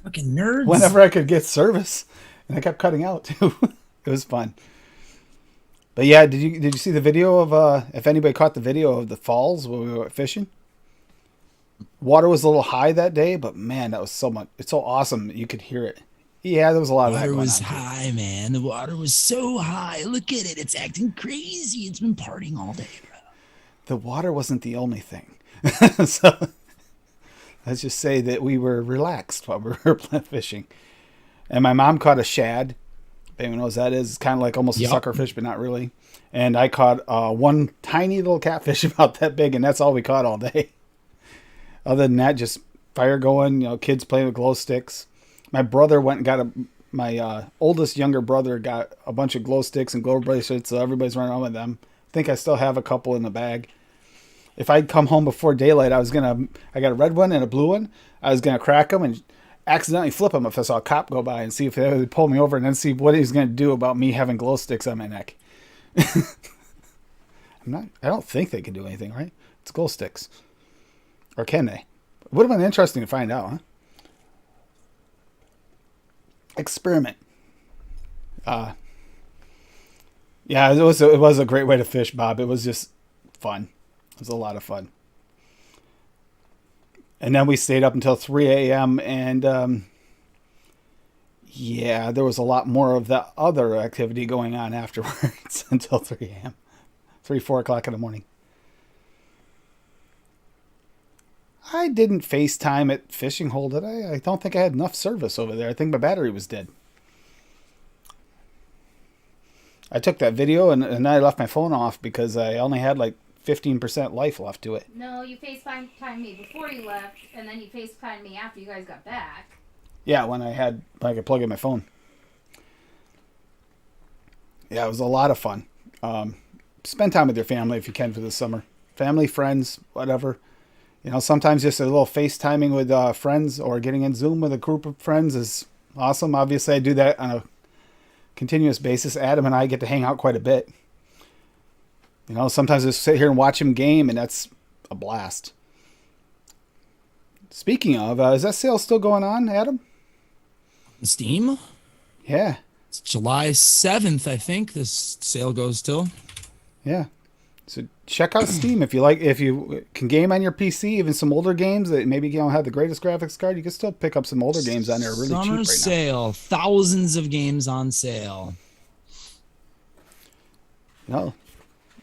A: Fucking nerds.
B: Whenever I could get service. And I kept cutting out, too. It was fun. But yeah, did you see the video of, if anybody caught the video of the falls where we were fishing? Water was a little high that day, but man, that was it's so awesome. You could hear it. Yeah, there was a lot of that
A: Water
B: going
A: was
B: on,
A: high, man. The water was so high. Look at it. It's acting crazy. It's been partying all day, bro.
B: The water wasn't the only thing. So let's just say that we were relaxed while we were fishing. And my mom caught a shad. If anyone knows what that is, it's kind of like almost a sucker fish, but not really. And I caught one tiny little catfish about that big, and that's all we caught all day. Other than that, just fire going, kids playing with glow sticks. My brother went and got my oldest younger brother got a bunch of glow sticks and glow bracelets, so everybody's running around with them. I think I still have a couple in the bag. If I'd come home before daylight, I got a red one and a blue one. I was going to crack them and accidentally flip them if I saw a cop go by and see if they would pull me over and then see what he's going to do about me having glow sticks on my neck. I don't think they can do anything, right? It's glow sticks. Or can they? It would have been interesting to find out, huh? Experiment. Yeah, it was a great way to fish, Bob. It was just fun. It was a lot of fun. And then we stayed up until 3 a.m. and yeah, there was a lot more of that other activity going on afterwards until 3 a.m. 4 o'clock in the morning. I didn't FaceTime at Fishing Hole, did I? I don't think I had enough service over there. I think my battery was dead. I took that video and I left my phone off because I only had like 15% life left to it.
C: No, you FaceTimed me before you left, and then you FaceTimed me after you guys got back.
B: Yeah, when I could plug in my phone. Yeah, it was a lot of fun. Spend time with your family if you can for the summer. Family, friends, whatever. Sometimes just a little FaceTiming with friends or getting in Zoom with a group of friends is awesome. Obviously, I do that on a continuous basis. Adam and I get to hang out quite a bit. Sometimes I just sit here and watch him game, and that's a blast. Speaking of, is that sale still going on, Adam?
A: Steam?
B: Yeah.
A: It's July 7th, I think this sale goes till.
B: Yeah. So check out Steam if you can game on your PC, even some older games that maybe you don't have the greatest graphics card, you can still pick up some older games on there really cheap right now.
A: Summer sale, thousands of games on sale.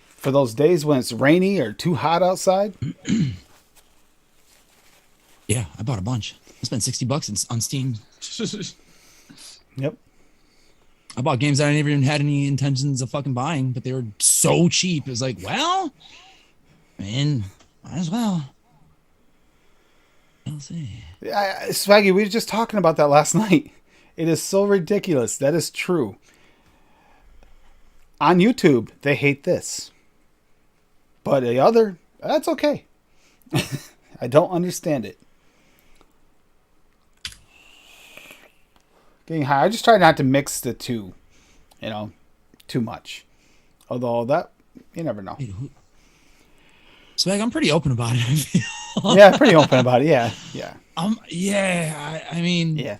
B: For those days when it's rainy or too hot outside.
A: Yeah, I bought a bunch. I spent $60 on Steam.
B: Yep.
A: I bought games that I never even had any intentions of fucking buying, but they were so cheap. It was like, well, man, might as well. I'll see.
B: Swaggy, we were just talking about that last night. It is so ridiculous. That is true. On YouTube, they hate this. But the other, that's okay. I don't understand it. Getting high. I just try not to mix the two, too much. Although that, you never know.
A: Swag, I'm pretty open about it. I feel.
B: Yeah, pretty open about it. Yeah, yeah,
A: Yeah. I mean,
B: yeah.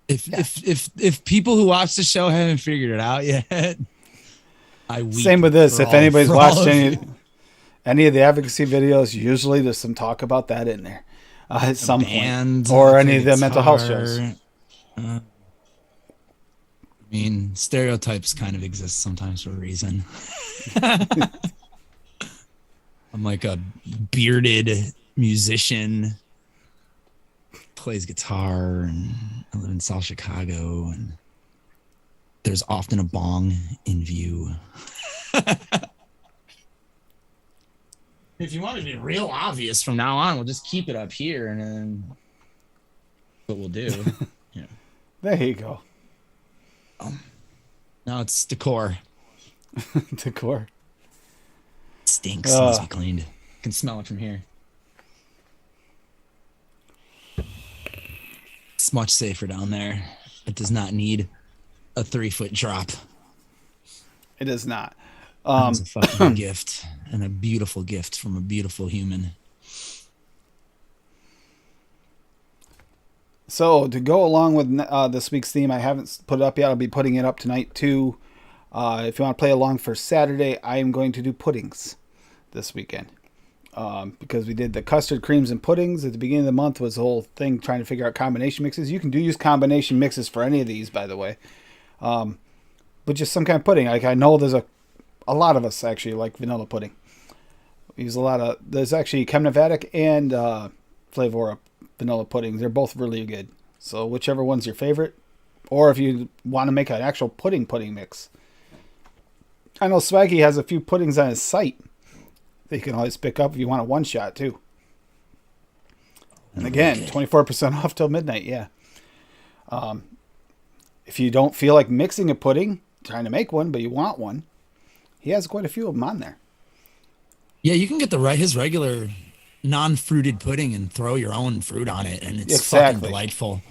A: if people who watch the show haven't figured it out yet, I weep
B: Same with this.
A: for
B: If
A: all,
B: anybody's
A: for
B: watched
A: all of you.
B: any of the advocacy videos, usually there's some talk about that in there at some
A: Band,
B: point, or any
A: play
B: of the mental health
A: guitar.
B: shows.
A: I mean, stereotypes kind of exist sometimes for a reason. I'm like a bearded musician, plays guitar, and I live in South Chicago, and there's often a bong in view. If you want to be real obvious from now on, we'll just keep it up here, and then what we'll do. Yeah.
B: There you go.
A: Now it's decor.
B: Decor.
A: It stinks. Must be cleaned. I can smell it from here. It's much safer down there. It does not need a 3-foot drop.
B: It is not.
A: It's a fucking gift, and a beautiful gift from a beautiful human.
B: So to go along with this week's theme, I haven't put it up yet. I'll be putting it up tonight too. If you want to play along for Saturday, I am going to do puddings this weekend. Because we did the custard creams and puddings at the beginning of the month was the whole thing trying to figure out combination mixes. You can use combination mixes for any of these, by the way. But just some kind of pudding. Like I know there's a lot of us actually like vanilla pudding. We use there's actually Chemnovatic and Flavora vanilla puddings. They're both really good. So whichever one's your favorite. Or if you want to make an actual pudding mix. I know Swaggy has a few puddings on his site that you can always pick up if you want a one shot too. And again, 24% off till midnight. Yeah. If you don't feel like mixing a pudding, trying to make one, but you want one, he has quite a few of them on there.
A: Yeah, you can get his regular non-fruited pudding and throw your own fruit on it, and it's fucking delightful.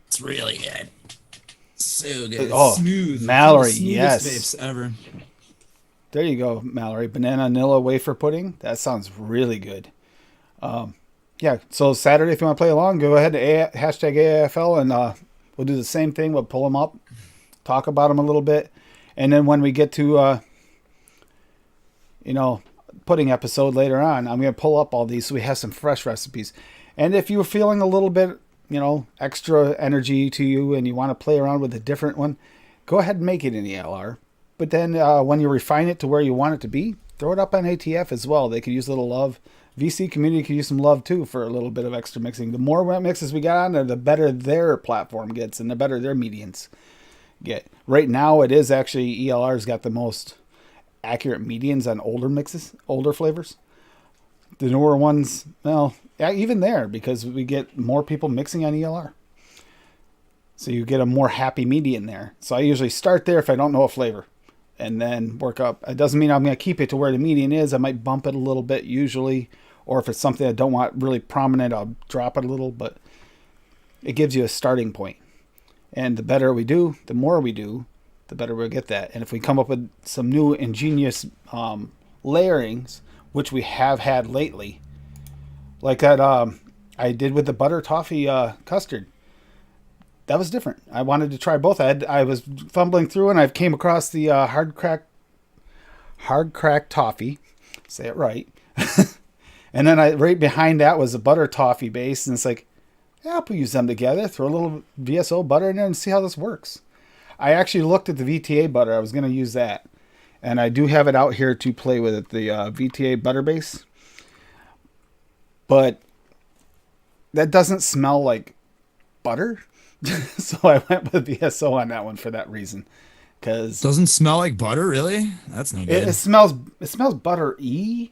A: It's really good. So good.
B: Oh,
A: smooth.
B: Mallory,
A: Smoothest
B: yes.
A: vapes ever.
B: There you go, Mallory. Banana Nilla wafer pudding. That sounds really good. Yeah, so Saturday, if you want to play along, go ahead to hashtag AFL, and we'll do the same thing. We'll pull them up, talk about them a little bit, and then when we get to, pudding episode later on, I'm going to pull up all these so we have some fresh recipes. And if you're feeling a little bit, extra energy to you and you want to play around with a different one, go ahead and make it in ELR. But then when you refine it to where you want it to be, throw it up on ATF as well. They could use a little love. VC community could use some love too for a little bit of extra mixing. The more mixes we got on there, the better their platform gets and the better their medians get. Right now, it is actually ELR's got the most accurate medians on older mixes, older flavors. The newer ones, well, even there, because we get more people mixing on ELR. So you get a more happy median there. So I usually start there if I don't know a flavor and then work up. It doesn't mean I'm going to keep it to where the median is. I might bump it a little bit usually. Or if it's something I don't want really prominent, I'll drop it a little. But it gives you a starting point. And the better we do, the more we do, the better we'll get that. And if we come up with some new ingenious layerings, which we have had lately, like that I did with the butter toffee custard. That was different. I wanted to try both. I was fumbling through and I came across the hard crack toffee. Say it right. And then right behind that was a butter toffee base. And it's like, yeah, I'll use them together. Throw a little VSO butter in there and see how this works. I actually looked at the VTA butter. I was going to use that. And I do have it out here to play with it, the VTA butter base. But that doesn't smell like butter. So I went with VSO on that one for that reason. Cause
A: doesn't smell like butter, really? That's no good.
B: It smells butter-y,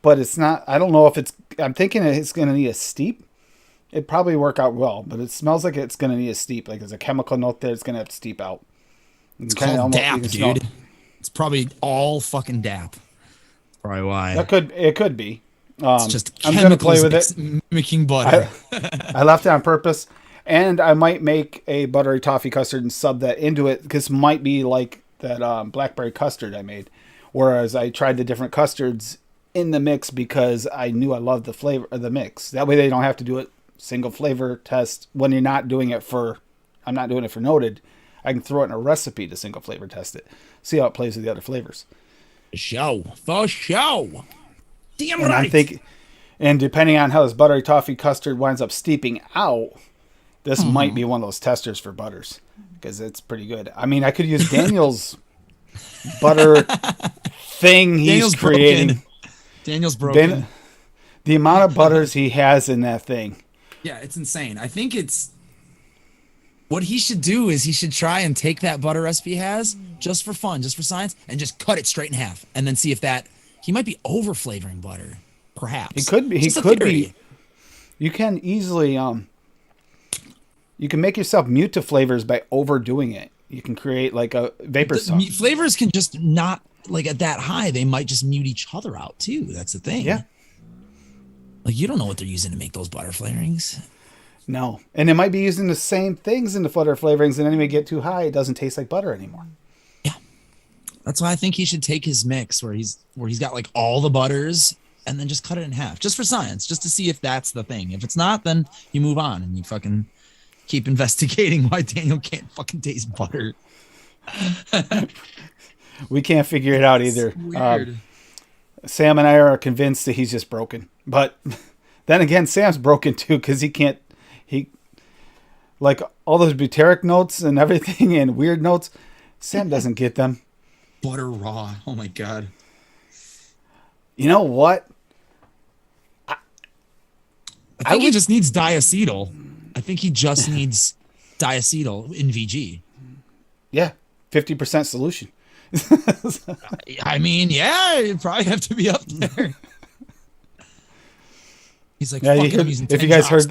B: but it's not. I don't know if it's. I'm thinking it's going to need a steep. It'd probably work out well, but it smells like it's going to need a steep. Like there's a chemical note there. It's going to have to steep out.
A: It's called DAP, dude. It's probably all fucking DAP. Probably why.
B: It could be.
A: It's just
B: I'm going to play with it,
A: mimicking butter.
B: I left it on purpose. And I might make a buttery toffee custard and sub that into it, because it might be like that blackberry custard I made, Whereas I tried the different custards in the mix because I knew I loved the flavor of the mix. That way they don't have to do it single flavor test when you're not doing it for, I'm not doing it for noted. I can throw it in a recipe to single flavor test it. See how it plays with the other flavors.
A: For show. Damn
B: and
A: right.
B: I'm thinking, and depending on how this buttery toffee custard winds up steeping out, this might be one of those testers for butters because it's pretty good. I mean, I could use Daniel's butter thing he's creating.
A: Broken. Daniel's broken.
B: The amount of butters he has in that thing.
A: Yeah, it's insane. I think it's what he should do is he should try and take that butter recipe he has just for fun, just for science, and just cut it straight in half, and then see if that he might be over flavoring butter. Perhaps
B: he could be. He could be. You can easily you can make yourself mute to flavors by overdoing it. You can create like a vapor sauce.
A: Flavors can just not like at that high. They might just mute each other out too. That's the thing.
B: Yeah.
A: Like you don't know what they're using to make those butter flavorings.
B: No, and they might be using the same things in the butter flavorings, and then when you get too high, it doesn't taste like butter anymore.
A: Yeah, that's why I think he should take his mix where he's got like all the butters and then just cut it in half, just for science, just to see if that's the thing. If it's not, then you move on and you fucking keep investigating why Daniel can't fucking taste butter.
B: We can't figure it out either.
A: Weird.
B: Sam and I are convinced that he's just broken, but then again, Sam's broken too because he like all those butyric notes and everything and weird notes. Sam doesn't get them.
A: Butter raw. Oh my god.
B: You know what?
A: I think he just needs diacetyl. I think he just needs diacetyl in VG.
B: Yeah, 50% solution.
A: I mean, yeah, it'd probably have to be up there. He's like,
B: yeah,
A: fuck it, I'm using 10
B: if you guys
A: drops.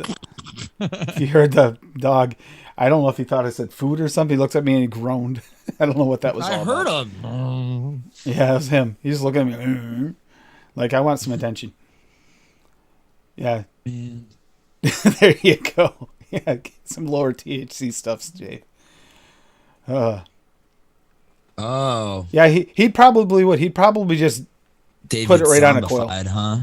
B: if you heard the dog, I don't know if he thought I said food or something. He looked at me and he groaned. I don't know what that was all
A: heard
B: about.
A: him.
B: Yeah, it was him. He's just looking at me like I want some attention. Yeah.
A: Man.
B: There you go. Yeah, get some lower THC stuff, Jay.
A: Oh.
B: Yeah, he probably would. He'd probably just
A: David
B: put it right on a coil.
A: Huh?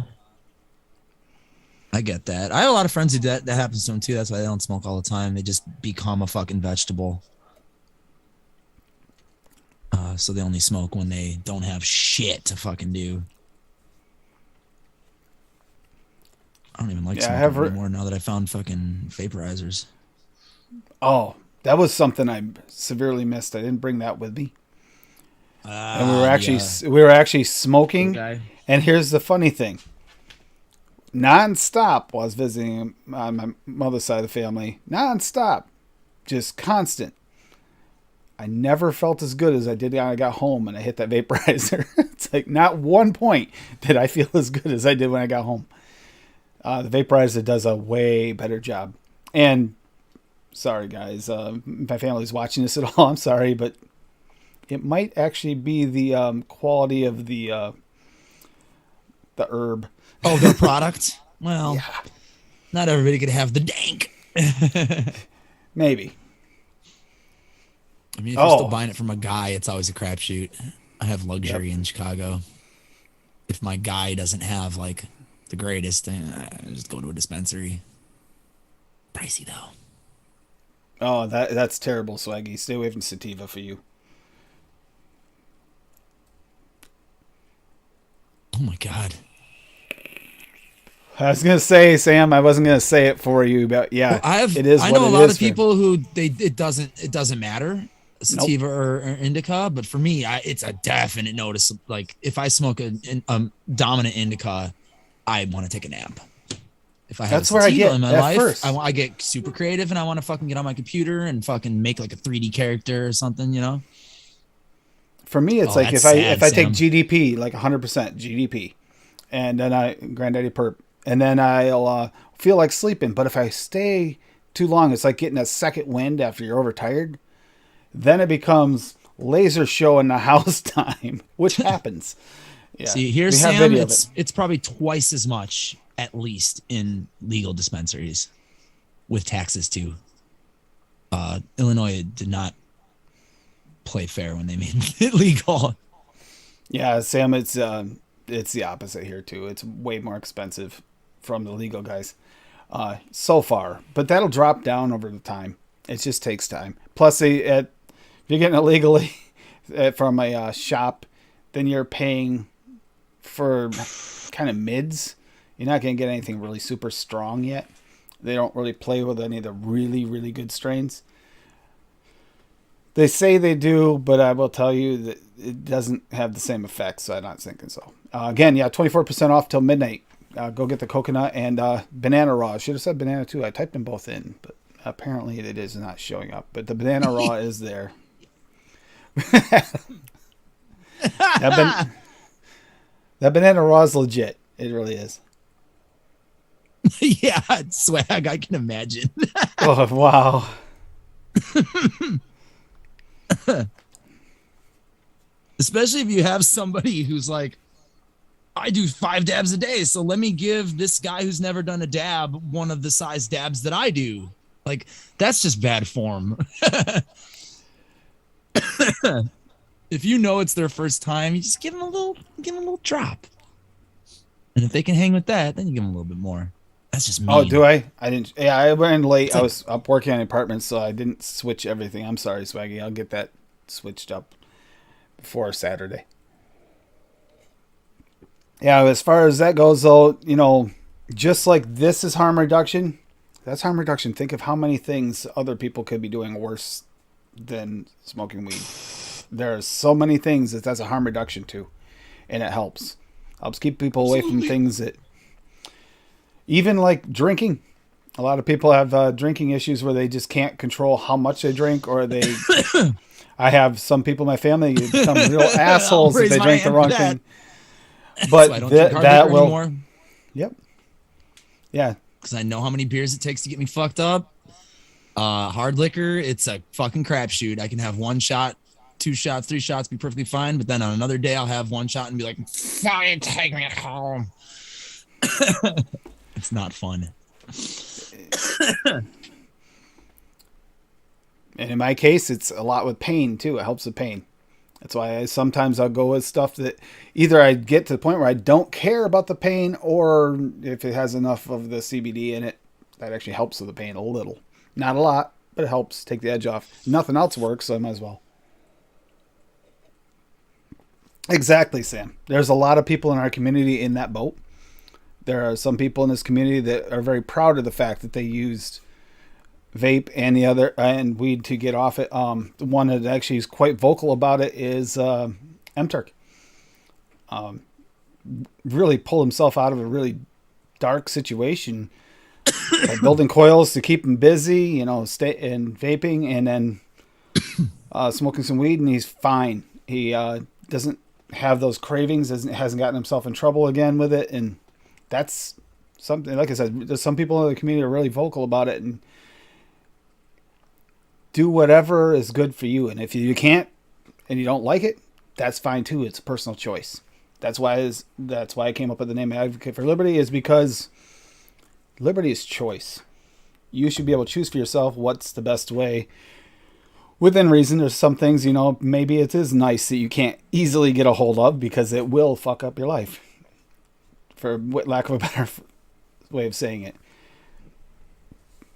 A: I get that. I have a lot of friends who that happens to them too. That's why they don't smoke all the time. They just become a fucking vegetable. So they only smoke when they don't have shit to fucking do. I don't even like smoking anymore now that I found fucking vaporizers.
B: Oh, that was something I severely missed. I didn't bring that with me. And we were actually smoking.
A: Okay.
B: And here's the funny thing. Non-stop while I was visiting on my mother's side of the family. Non-stop. Just constant. I never felt as good as I did when I got home and I hit that vaporizer. It's like not one point did I feel as good as I did when I got home. The vaporizer does a way better job. And sorry, guys. My family's watching this at all. I'm sorry, but it might actually be the quality of the herb.
A: Oh, their product? Well,
B: yeah.
A: Not everybody could have the dank.
B: Maybe.
A: I mean, if you're still buying it from a guy, it's always a crapshoot. I have luxury in Chicago. If my guy doesn't have like the greatest, I just go to a dispensary. Pricey though.
B: Oh, that's terrible, Swaggy. Stay away from sativa for you.
A: Oh my god.
B: I was gonna say, Sam, I wasn't gonna say it for you, but yeah,
A: well,
B: it is.
A: I know a lot of people who it doesn't matter sativa or indica, but for me, it's a definite notice. Like if I smoke a dominant indica, I want to take a nap. If I have
B: that's
A: a
B: where I
A: sativa
B: get
A: in my
B: at
A: life,
B: first.
A: I get super creative and I want to fucking get on my computer and fucking make like a 3D character or something, you know.
B: For me, it's like if I take GDP, like 100% GDP, and then Granddaddy Perp, and then I'll feel like sleeping. But if I stay too long, it's like getting a second wind after you're overtired. Then it becomes laser show in the house time, which happens. Yeah.
A: See, here's Sam. It's probably twice as much, at least, in legal dispensaries, with taxes too. Illinois did not play fair when they made it legal.
B: Yeah, Sam, it's the opposite here too. It's way more expensive from the legal guys so far, but that'll drop down over the time. It just takes time. Plus, if you're getting it legally from a shop, then you're paying for kind of mids. You're not going to get anything really super strong yet. They don't really play with any of the really, really good strains. They say they do, but I will tell you that it doesn't have the same effect, so I'm not thinking so. Again, yeah, 24% off till midnight. Go get the coconut and banana raw. I should have said banana too. I typed them both in, but apparently it is not showing up. But the banana raw is there. that banana raw is legit. It really is.
A: Yeah, swag. I can imagine.
B: Oh, wow.
A: Especially if you have somebody who's like, I do 5 dabs a day, so let me give this guy who's never done a dab one of the size dabs that I do. Like, that's just bad form. If you know it's their first time, you just give them a little drop. And if they can hang with that, then you give them a little bit more. That's just mean.
B: Oh, do I? I didn't. Yeah, I went late. I was up working on apartments, so I didn't switch everything. I'm sorry, Swaggy. I'll get that switched up before Saturday. Yeah, as far as that goes, though, just like this is harm reduction, that's harm reduction. Think of how many things other people could be doing worse than smoking weed. There are so many things that's a harm reduction too, and it helps. Helps keep people away from things that, even like drinking. A lot of people have drinking issues where they just can't control how much they drink, or they. I have some people in my family who become real assholes if they drink the wrong thing. But that will. Anymore. Yep. Yeah.
A: Because I know how many beers it takes to get me fucked up. Hard liquor, it's a fucking crapshoot. I can have 1 shot, 2 shots, 3 shots, be perfectly fine. But then on another day, I'll have 1 shot and be like, "Fine, take me home." It's not fun.
B: And in my case, it's a lot with pain too. It helps with pain. That's why sometimes I'll go with stuff that either I get to the point where I don't care about the pain, or if it has enough of the CBD in it, that actually helps with the pain a little. Not a lot, but it helps take the edge off. Nothing else works, so I might as well. Exactly, Sam. There's a lot of people in our community in that boat. There are some people in this community that are very proud of the fact that they used vape and weed to get off it. The one that actually is quite vocal about it is M-Turk. Really pulled himself out of a really dark situation by building coils to keep him busy, stay and vaping, and then smoking some weed, and he's fine. He doesn't have those cravings, hasn't gotten himself in trouble again with it, and that's something. Like I said, there's some people in the community are really vocal about it, and do whatever is good for you. And if you can't and you don't like it, that's fine too. It's a personal choice. That's why I came up with the name Advocate for Liberty, is because liberty is choice. You should be able to choose for yourself what's the best way within reason. There's some things, maybe it is nice that you can't easily get a hold of because it will fuck up your life, for lack of a better way of saying it.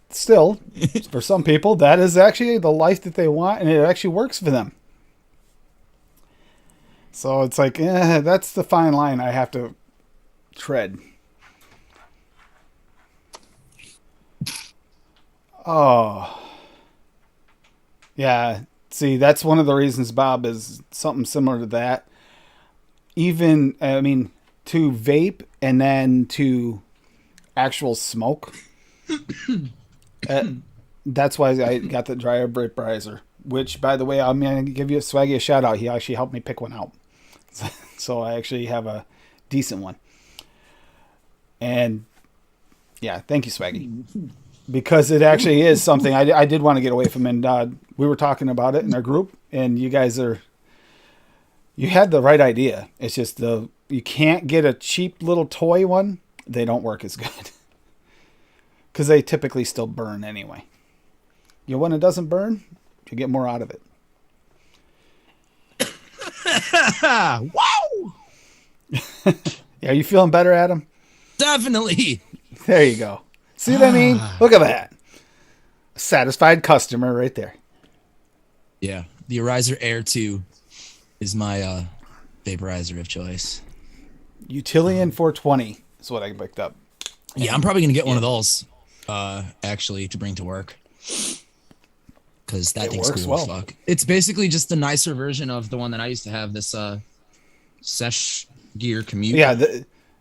B: Still, for some people, that is actually the life that they want, and it actually works for them. So it's like, that's the fine line I have to tread. Oh. Yeah. See, that's one of the reasons, Bob, is something similar to that. Even, to vape and then to actual smoke. That's why I got the dryer vaporizer, which, by the way, I'm going to give you Swaggy a shout out. He actually helped me pick one out. So I actually have a decent one. And yeah, thank you, Swaggy. Because it actually is something I did want to get away from. And we were talking about it in our group, and you had the right idea. It's just you can't get a cheap little toy one. They don't work as good. Because they typically still burn anyway. When it doesn't burn, you get more out of it.
A: Wow!
B: Yeah, are you feeling better, Adam?
A: Definitely.
B: There you go. See what I mean? Look at that. Satisfied customer right there.
A: Yeah, the Arizer Air 2 is my vaporizer of choice.
B: Utilian 420 is what I picked up.
A: Yeah, I'm probably gonna get one of those, actually, to bring to work, because that thing's
B: works
A: cool as
B: well.
A: fuck. It's basically just a nicer version of the one that I used to have. This Sesh Gear Commute.
B: Yeah,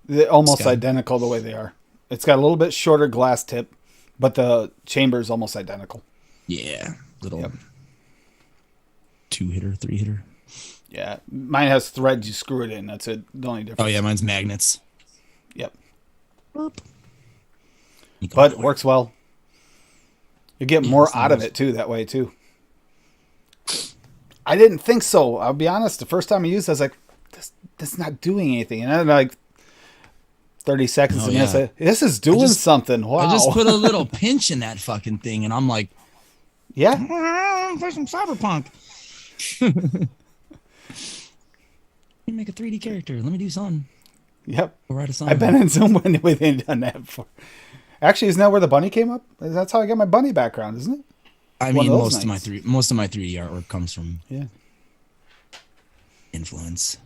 B: they're almost
A: Sky.
B: identical the way they are. It's got a little bit shorter glass tip, but the chamber is almost identical.
A: Yeah, little 2-hitter, 3-hitter.
B: Yeah, mine has threads. You screw it in. That's it. The only difference.
A: Oh yeah, mine's magnets.
B: Yep.
A: Boop.
B: But it works well. You get more out of it too that way too. I didn't think so. I'll be honest. The first time I used it, I was like, "That's not doing anything." And then like 30 seconds, and I said, "This is doing something." Wow!
A: I just put a little pinch in that fucking thing, and I'm like,
B: "Yeah,
A: play some Cyberpunk." Let me make a 3D character. Let me do something.
B: Yep.
A: Or write a song.
B: I've been in Zoom when they've done that before. Actually, isn't that where the bunny came up? That's how I got my bunny background, isn't it?
A: I mean, most of my 3D artwork comes from influence.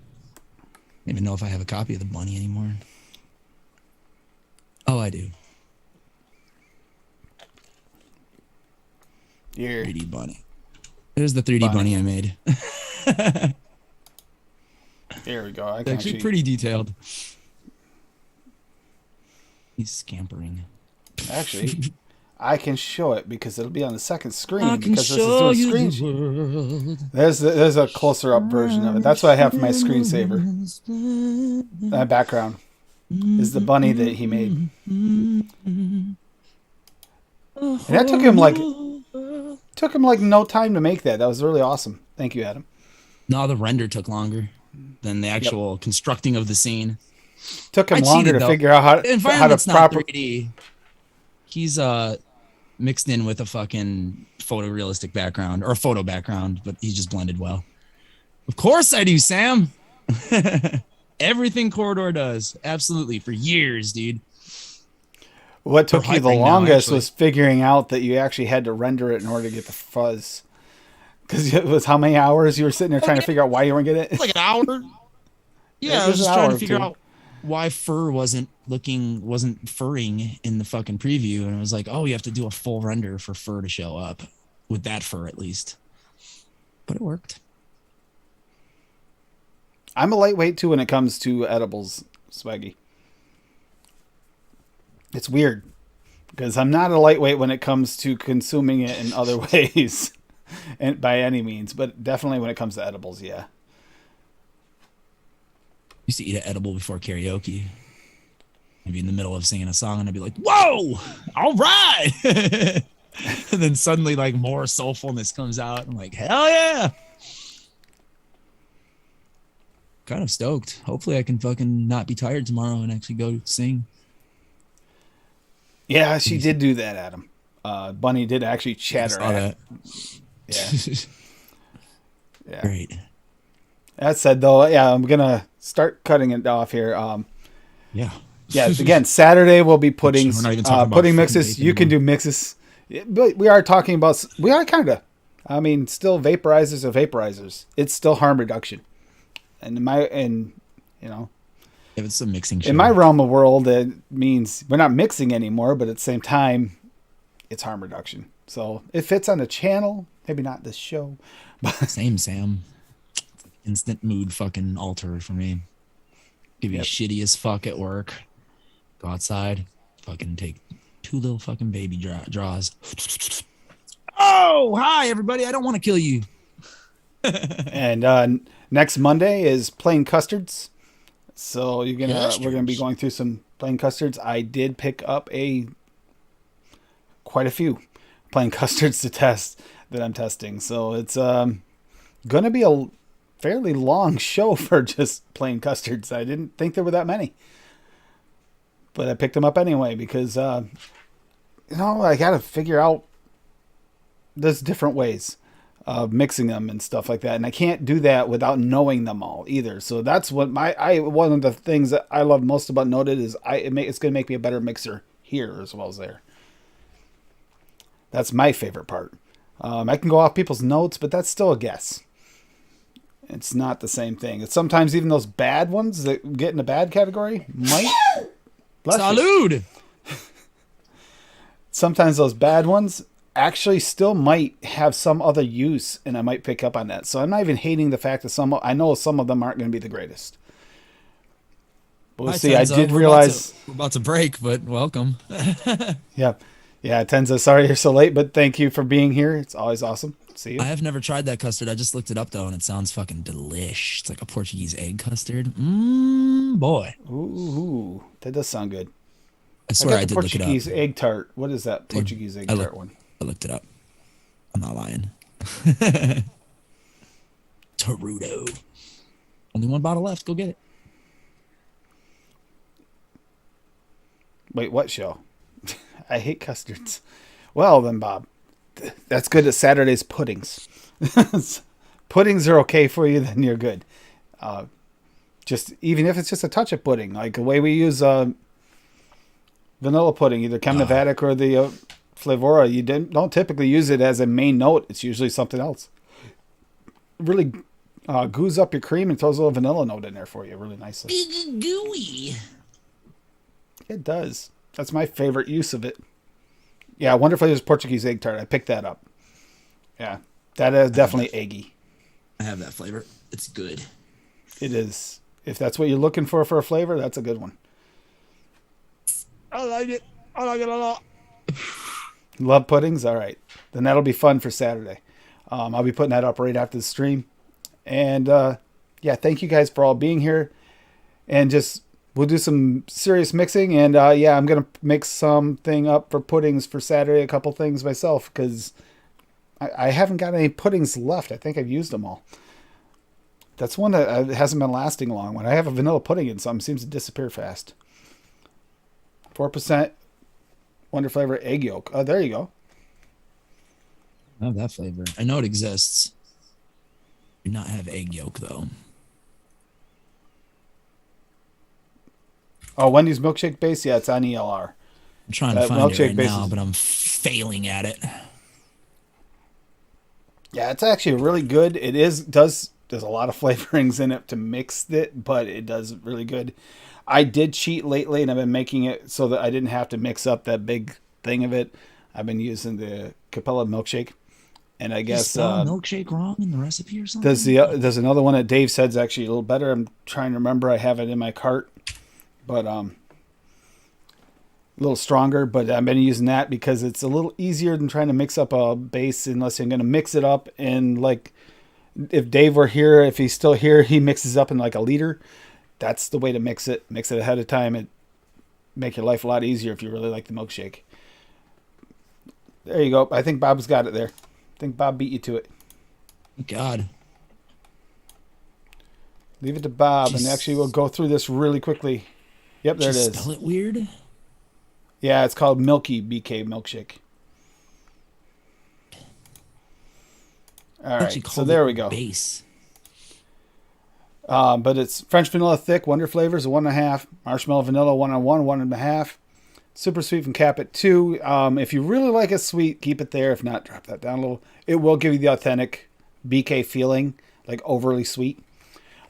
A: I don't even know if I have a copy of the bunny anymore. Oh, I do.
B: Here.
A: 3D bunny. There's the 3D bunny I made.
B: Here we go.
A: It's actually pretty detailed. He's scampering.
B: Actually, I can show it because it'll be on the second screen.
A: I can show you the world.
B: There's a closer up version of it. That's what I have for my screensaver. That background is the bunny that he made. And that took him like no time to make that. That was really awesome. Thank you, Adam.
A: No, the render took longer than the actual constructing of the scene.
B: Took him longer to figure out how to
A: not 3D. He's mixed in with a fucking photorealistic background or a photo background, but he just blended well. Of course I do, Sam. Everything Corridor does, absolutely, for years, dude.
B: What took you the longest was figuring out that you actually had to render it in order to get the fuzz. Because it was how many hours you were sitting there trying to figure out why you weren't getting it?
A: Like an hour. Yeah, I was just trying to figure out why fur wasn't furring in the fucking preview, and I was like, oh, you have to do a full render for fur to show up with that fur at least. But it worked.
B: I'm a lightweight too when it comes to edibles, Swaggy. It's weird because I'm not a lightweight when it comes to consuming it in other ways, and by any means, but definitely when it comes to edibles, yeah.
A: Used to eat an edible before karaoke. I'd be in the middle of singing a song and I'd be like, whoa, all right. And then suddenly like more soulfulness comes out. I'm like, hell yeah. Kind of stoked. Hopefully I can fucking not be tired tomorrow and actually go sing.
B: Yeah, she did do that, Adam. Bunny did actually chatter.
A: I saw that.
B: Yeah. Yeah.
A: Great.
B: That said, though, yeah, I'm going to start cutting it off here.
A: Yeah.
B: Yeah, again, Saturday we'll be putting
A: putting
B: mixes. You can do mixes. But we are talking about, kind of. I mean, still vaporizers are vaporizers. It's still harm reduction. And
A: if it's a mixing show.
B: in my realm of world, it means we're not mixing anymore, but at the same time, it's harm reduction. So it fits on the channel, maybe not this show. But
A: Same, Sam. Instant mood fucking alter for me. Give you shitty as fuck at work. Go outside. Fucking take 2 little fucking baby draws. Oh, hi everybody. I don't want to kill you.
B: And next Monday is plain custards. So we're gonna be going through some plain custards. I did pick up quite a few plain custards to test that I'm testing. So it's gonna be a fairly long show for just plain custards. I didn't think there were that many, but I picked them up anyway because I got to figure out there's different ways. mixing them and stuff like that. And I can't do that without knowing them all either. So that's what one of the things that I love most about Noted is it's going to make me a better mixer here as well as there. That's my favorite part. I can go off people's notes, but that's still a guess. It's not the same thing. It's sometimes even those bad ones that get in the bad category might.
A: Salud!
B: Sometimes those bad ones actually still might have some other use, and I might pick up on that. So I'm not even hating the fact that I know some of them aren't going to be the greatest. But we'll see. I did realize
A: we're about to break, but welcome.
B: Yeah, Tenza. Sorry you're so late, but thank you for being here. It's always awesome. See you.
A: I have never tried that custard. I just looked it up though, and it sounds fucking delish. It's like a Portuguese egg custard. Boy.
B: Ooh, that does sound good.
A: I swear I did look
B: Portuguese
A: it up.
B: egg tart. What is that Portuguese egg tart one?
A: I looked it up. I'm not lying. Tarudo. Only one bottle left. Go get it.
B: Wait, what show? I hate custards. Well then, Bob, that's good at Saturday's puddings. Puddings are okay for you, then you're good. Just even if it's just a touch of pudding, like the way we use vanilla pudding, either Chemnovatic or the Flavora, you don't typically use it as a main note. It's usually something else. It really goos up your cream and throws a little vanilla note in there for you really nicely.
A: Big gooey.
B: It does. That's my favorite use of it. Yeah, Wonder Flavors Portuguese egg tart. I picked that up. Yeah, that is definitely eggy.
A: I have that flavor. It's good.
B: It is. If that's what you're looking for a flavor, that's a good one.
A: I like it. I like it a lot.
B: Love puddings? All right. Then that'll be fun for Saturday. I'll be putting that up right after the stream. And yeah, thank you guys for all being here. And just, we'll do some serious mixing. And yeah, I'm going to mix something up for puddings for Saturday, a couple things myself, because I haven't got any puddings left. I think I've used them all. That's one that hasn't been lasting long. When I have a vanilla pudding in something, it seems to disappear fast. 4% Wonder Flavor egg yolk. Oh, there you go.
A: I have that flavor. I know it exists. Do not have egg yolk though.
B: Oh, Wendy's milkshake base? Yeah, it's on ELR.
A: I'm trying to find it right now, but I'm failing at it.
B: Yeah, it's actually really good. It does there's a lot of flavorings in it to mix it, but it does really good. I did cheat lately, and I've been making it so that I didn't have to mix up that big thing of it. I've been using the Capella milkshake, and I guess
A: milkshake wrong in the recipe or something.
B: There's another one that Dave said's actually a little better. I'm trying to remember. I have it in my cart, but a little stronger. But I've been using that because it's a little easier than trying to mix up a base, unless you're going to mix it up. And like, if Dave were here, if he's still here, he mixes up in like a liter. That's the way to mix it. Mix it ahead of time. It make your life a lot easier if you really like the milkshake. There you go. I think Bob's got it there. I think Bob beat you to it.
A: God.
B: Leave it to Bob, and actually we'll go through this really quickly. Yep, there it is.
A: Spell it weird?
B: Yeah, it's called Milky BK Milkshake. All right, so there we go.
A: Base.
B: But it's French vanilla thick, Wonder Flavors 1.5, marshmallow vanilla 1-on-1, 1.5, super sweet from Cap at 2. If you really like it sweet, keep it there. If not, drop that down a little. It will give you the authentic BK feeling, like overly sweet.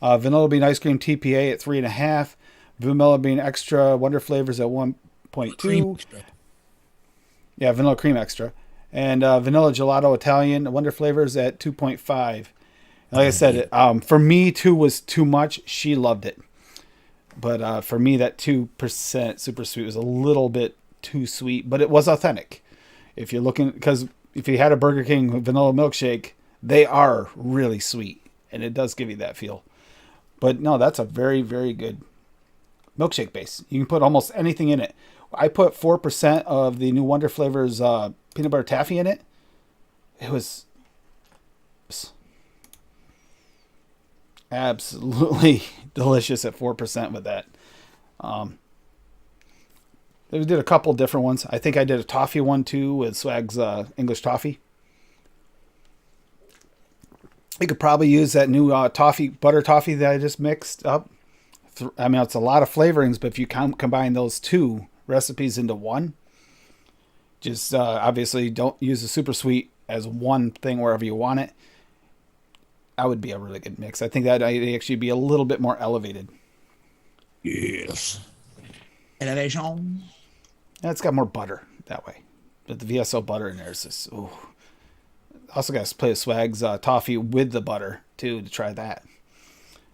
B: Vanilla bean ice cream TPA at 3.5, vanilla bean extra Wonder Flavors at 1.2. Yeah, vanilla cream extra, and vanilla gelato Italian Wonder Flavors at 2.5. Like I said, for me, 2 was too much. She loved it. But for me, that 2% super sweet was a little bit too sweet. But it was authentic. If you're looking, because if you had a Burger King vanilla milkshake, they are really sweet. And it does give you that feel. But no, that's a very, very good milkshake base. You can put almost anything in it. I put 4% of the new Wonder Flavors peanut butter taffy in it. It was absolutely delicious at 4% with that. We did a couple different ones. I think I did a toffee one too with Swag's English toffee. You could probably use that new butter toffee that I just mixed up. I mean, it's a lot of flavorings, but if you combine those two recipes into one, just obviously don't use the super sweet as one thing wherever you want it. That would be a really good mix. I think that would actually be a little bit more elevated.
A: Yes. Elevation.
B: Yeah, it's got more butter that way. But the VSO butter in there is just, ooh. Also got to play Swag's toffee with the butter, too, to try that.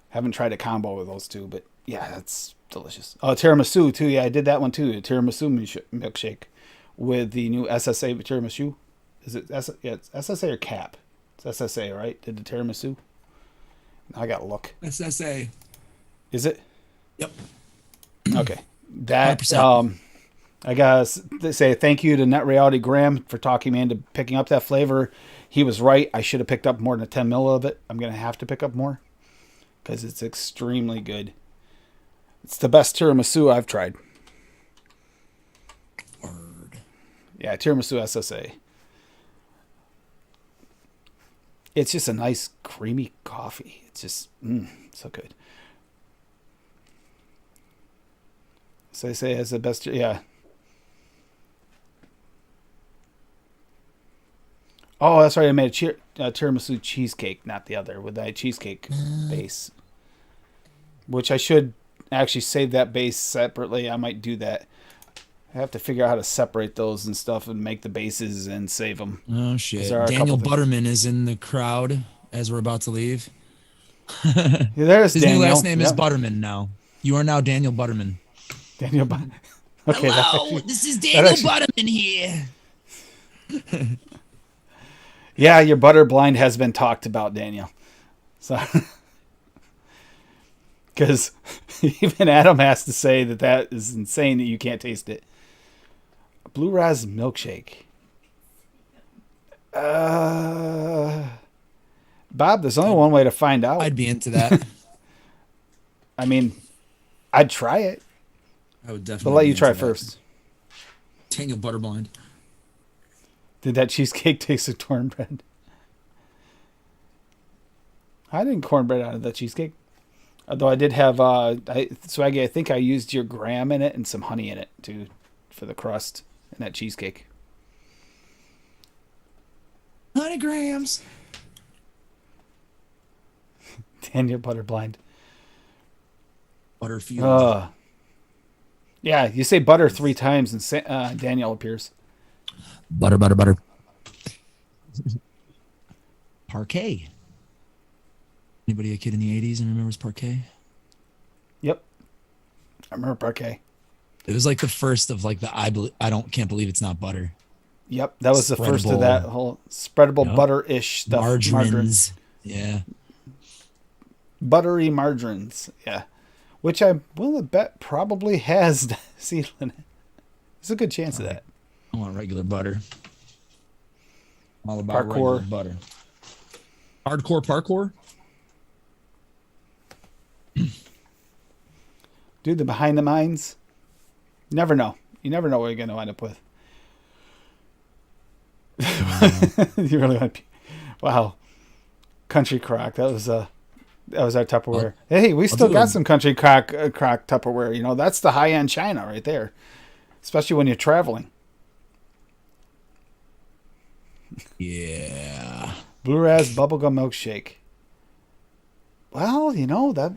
B: Haven't tried a combo with those two, but yeah, that's delicious. Oh, tiramisu, too. Yeah, I did that one, too. A tiramisu milkshake with the new SSA tiramisu. Is it it's SSA or CAP? It's SSA, right? Did the tiramisu? I got to look.
A: SSA.
B: Is it?
A: Yep.
B: Okay. That
A: 100%.
B: I gotta say thank you to Net Reality Graham for talking me into picking up that flavor. He was right. I should have picked up more than 10 mil of it. I'm gonna have to pick up more because it's extremely good. It's the best tiramisu I've tried.
A: Word.
B: Yeah, tiramisu SSA. It's just a nice creamy coffee. It's just so good. So they say it's the best. Yeah. Oh, that's right. I made a tiramisu cheesecake, not the other, with that cheesecake base. Which I should actually save that base separately. I might do that. I have to figure out how to separate those and stuff and make the bases and save them.
A: Oh, shit.
B: There are a
A: Daniel
B: couple
A: Butterman is in the crowd as we're about to leave.
B: Yeah, there's
A: His
B: Daniel.
A: new last name is
B: Yep.
A: Butterman now. You are now Daniel Butterman.
B: Daniel. Okay,
A: Hello, this is Daniel Butterman here.
B: Yeah, your butter blind has been talked about, Daniel. So, because even Adam has to say that is insane that you can't taste it. Blue Raz milkshake. Bob, there's only one way to find out.
A: I'd be into that.
B: I mean, I'd try it.
A: I would definitely.
B: But let
A: be
B: you
A: into
B: try
A: that.
B: first.
A: Daniel Butterblind.
B: Did that cheesecake taste of cornbread? I didn't cornbread out of that cheesecake. Although I did have, Swaggy, I think I used your graham in it and some honey in it too, for the crust and that cheesecake.
A: 100 grams.
B: Daniel Butterblind.
A: Butterfield.
B: Yeah, you say butter 3 times and Daniel appears.
A: Butter, butter, butter. Parquet. Anybody a kid in the 80s and remembers Parquet?
B: Yep. I remember Parquet.
A: It was like the first of like can't believe it's not butter.
B: Yep, that was the first of that whole spreadable butter-ish stuff.
A: Margarines. Yeah.
B: Buttery margarines. Yeah. Which I will bet probably has seal in it. There's a good chance of that.
A: I want regular butter. All about
B: Parkour.
A: regular butter. Hardcore parkour?
B: Dude, the behind the mines. Never know. You never know what you're going to wind up with. You really want to be... Wow. Country crock. That was our Tupperware. Hey, we still got some country crock Tupperware. You know, that's the high-end China right there. Especially when you're traveling.
A: Yeah.
B: Blue Raz bubblegum milkshake. Well, you know, that...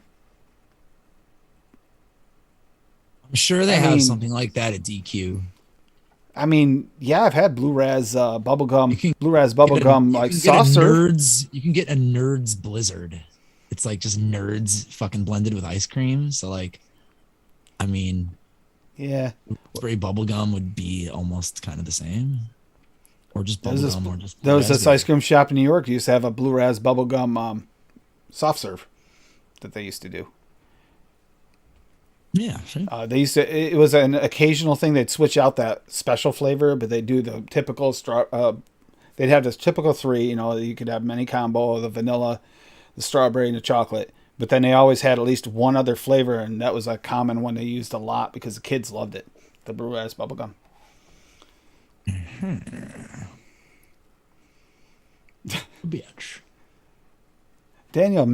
A: I'm sure they have something like that at DQ.
B: I mean, yeah, I've had Blue Raz bubblegum like soft serve.
A: You can get a Nerds Blizzard. It's like just Nerds fucking blended with ice cream. So like, I mean,
B: yeah,
A: spray bubblegum would be almost kind of the same, or just bubblegum, or just.
B: There was this ice cream shop in New York. Used to have a Blue Raz bubblegum soft serve that they used to do.
A: Yeah, sure.
B: They used to. It was an occasional thing. They'd switch out that special flavor, but they do the typical straw. They'd have this typical 3. You know, you could have many combo: the vanilla, the strawberry, and the chocolate. But then they always had at least one other flavor, and that was a common one they used a lot because the kids loved it. The Blue Raz bubblegum.
A: Bitch.
B: Daniel,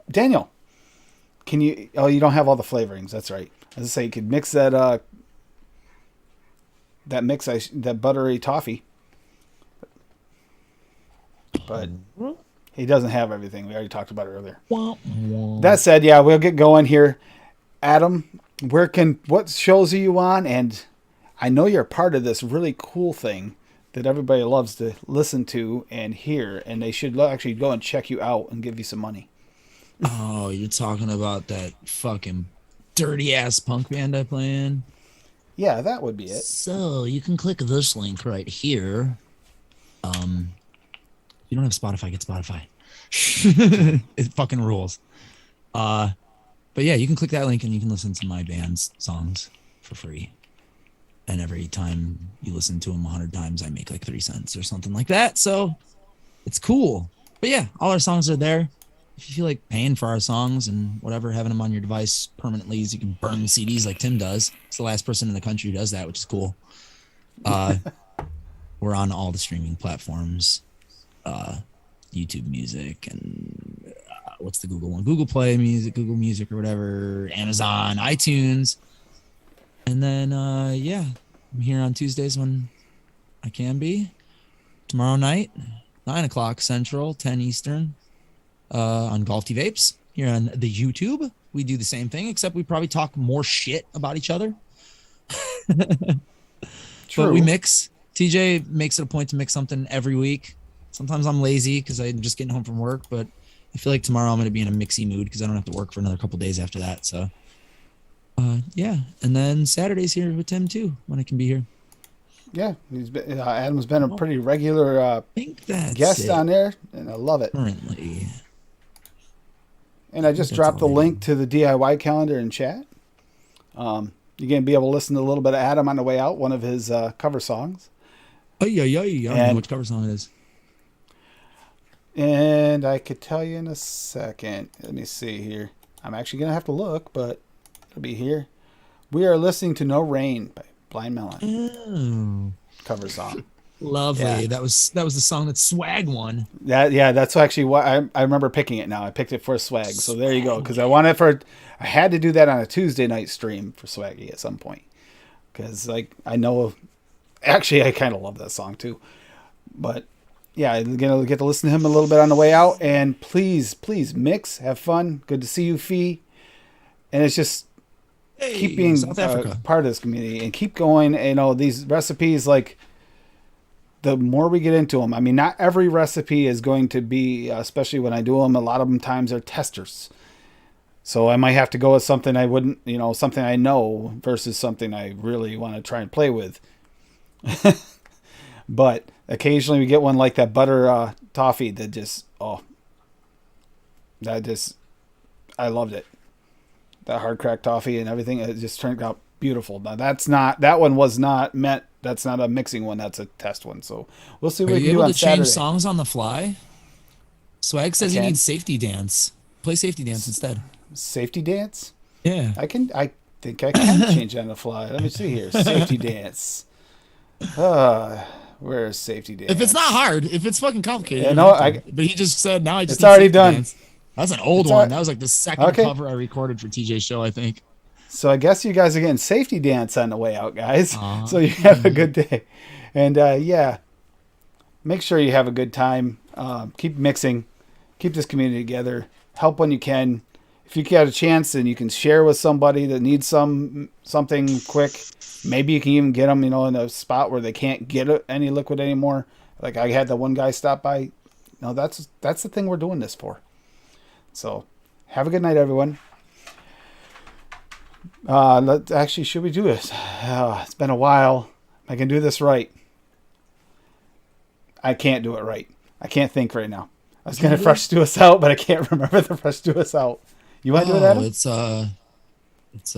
B: Daniel, can you? Oh, you don't have all the flavorings. That's right. As I say, you could mix that. That buttery toffee. But he doesn't have everything. We already talked about it earlier. That said, yeah, we'll get going here. Adam, what shows are you on? And I know you're part of this really cool thing that everybody loves to listen to and hear, and they should actually go and check you out and give you some money.
A: Oh, you're talking about that fucking dirty ass punk band I play in?
B: Yeah, that would be it.
A: So you can click this link right here. If you don't have Spotify, get Spotify. It fucking rules. But yeah, you can click that link and you can listen to my band's songs for free. And every time you listen to them 100 times, I make like 3 cents or something like that. So it's cool. But yeah, all our songs are there. If you feel like paying for our songs and whatever, having them on your device permanently, so you can burn CDs like Tim does. It's the last person in the country who does that, which is cool. We're on all the streaming platforms, YouTube Music, and what's the Google one? Google Play Music, Google Music or whatever, Amazon, iTunes. And then, yeah, I'm here on Tuesdays when I can be. Tomorrow night, 9 o'clock Central, 10 Eastern. On Golf T Vapes here on the YouTube. We do the same thing, except we probably talk more shit about each other.
B: True.
A: But we mix. TJ makes it a point to mix something every week. Sometimes I'm lazy because I'm just getting home from work, but I feel like tomorrow I'm going to be in a mixy mood because I don't have to work for another couple days after that. So, yeah. And then Saturday's here with Tim too, when I can be here.
B: Yeah, Adam's been a pretty regular guest on there, and I love it.
A: Currently.
B: And I just dropped the link to the DIY calendar in chat. You're going to be able to listen to a little bit of Adam on the way out, one of his cover songs.
A: I don't know which cover song it is.
B: And I could tell you in a second. Let me see here. I'm actually going to have to look, but it'll be here. We are listening to No Rain by Blind Melon.
A: Oh.
B: Cover song.
A: Lovely.
B: Yeah.
A: That was the song that Swag won.
B: That's actually why I remember picking it now. I picked it for Swag. So there you go. Because I had to do that on a Tuesday night stream for Swaggy at some point. Because I kind of love that song too. But yeah, I'm going to get to listen to him a little bit on the way out. And please mix, have fun. Good to see you, Fee. And it's just keep being part of this community and keep going. These recipes, like, the more we get into them, I mean, not every recipe is going to be, especially when I do them, a lot of them times are testers. So I might have to go with something I wouldn't, something I know versus something I really want to try and play with. But occasionally we get one like that butter toffee that just, I loved it. That hard cracked toffee and everything, it just turned out beautiful. Now that one was not meant. That's not a mixing one. That's a test one. So we'll see what we can do on Saturday. Are you able to change
A: songs on the fly? Swag says he needs Safety Dance. Play Safety Dance instead.
B: Safety Dance?
A: Yeah.
B: I think I can change it on the fly. Let me see here. Safety Dance. Where's Safety Dance?
A: If it's not hard, if it's fucking complicated. But he just said now I just.
B: It's already done.
A: Dance. That's an old one. That was like the second cover I recorded for TJ's show, I think.
B: So I guess you guys are getting Safety Dance on the way out, guys. So you have a good day. And make sure you have a good time. Keep mixing. Keep this community together. Help when you can. If you get a chance and you can share with somebody that needs something quick, maybe you can even get them, in a spot where they can't get any liquid anymore. Like I had the one guy stop by. That's the thing we're doing this for. So have a good night, everyone. Should we do this? It's been a while. I can do this right. I can't do it right. I can't think right now. I was going to fresh do us out, but I can't remember the fresh do us out. You want to do it, Adam?
A: It's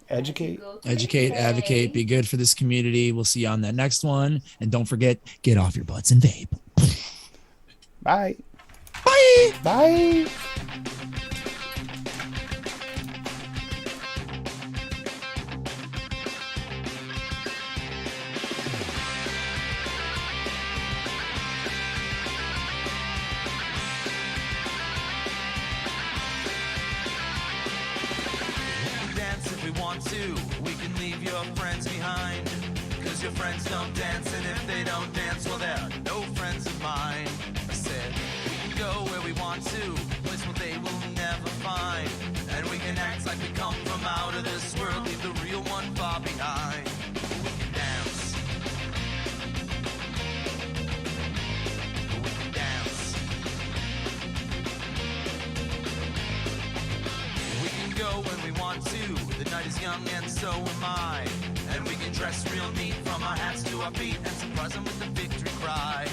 B: educate,
A: advocate, be good for this community. We'll see you on that next one. And don't forget, get off your butts and vape.
B: Bye.
A: Bye.
B: Bye.
D: your friends behind. Cause your friends don't dance, and if they don't dance, well, they're no friends of mine. I said, we can go where we want to, a place where they will never find. And we can act like we come from out of this world, leave the real one far behind. We can dance. We can dance. We can go when we want to, the night is young and so am I. And we can dress real neat from our hats to our feet and surprise them with the victory cry.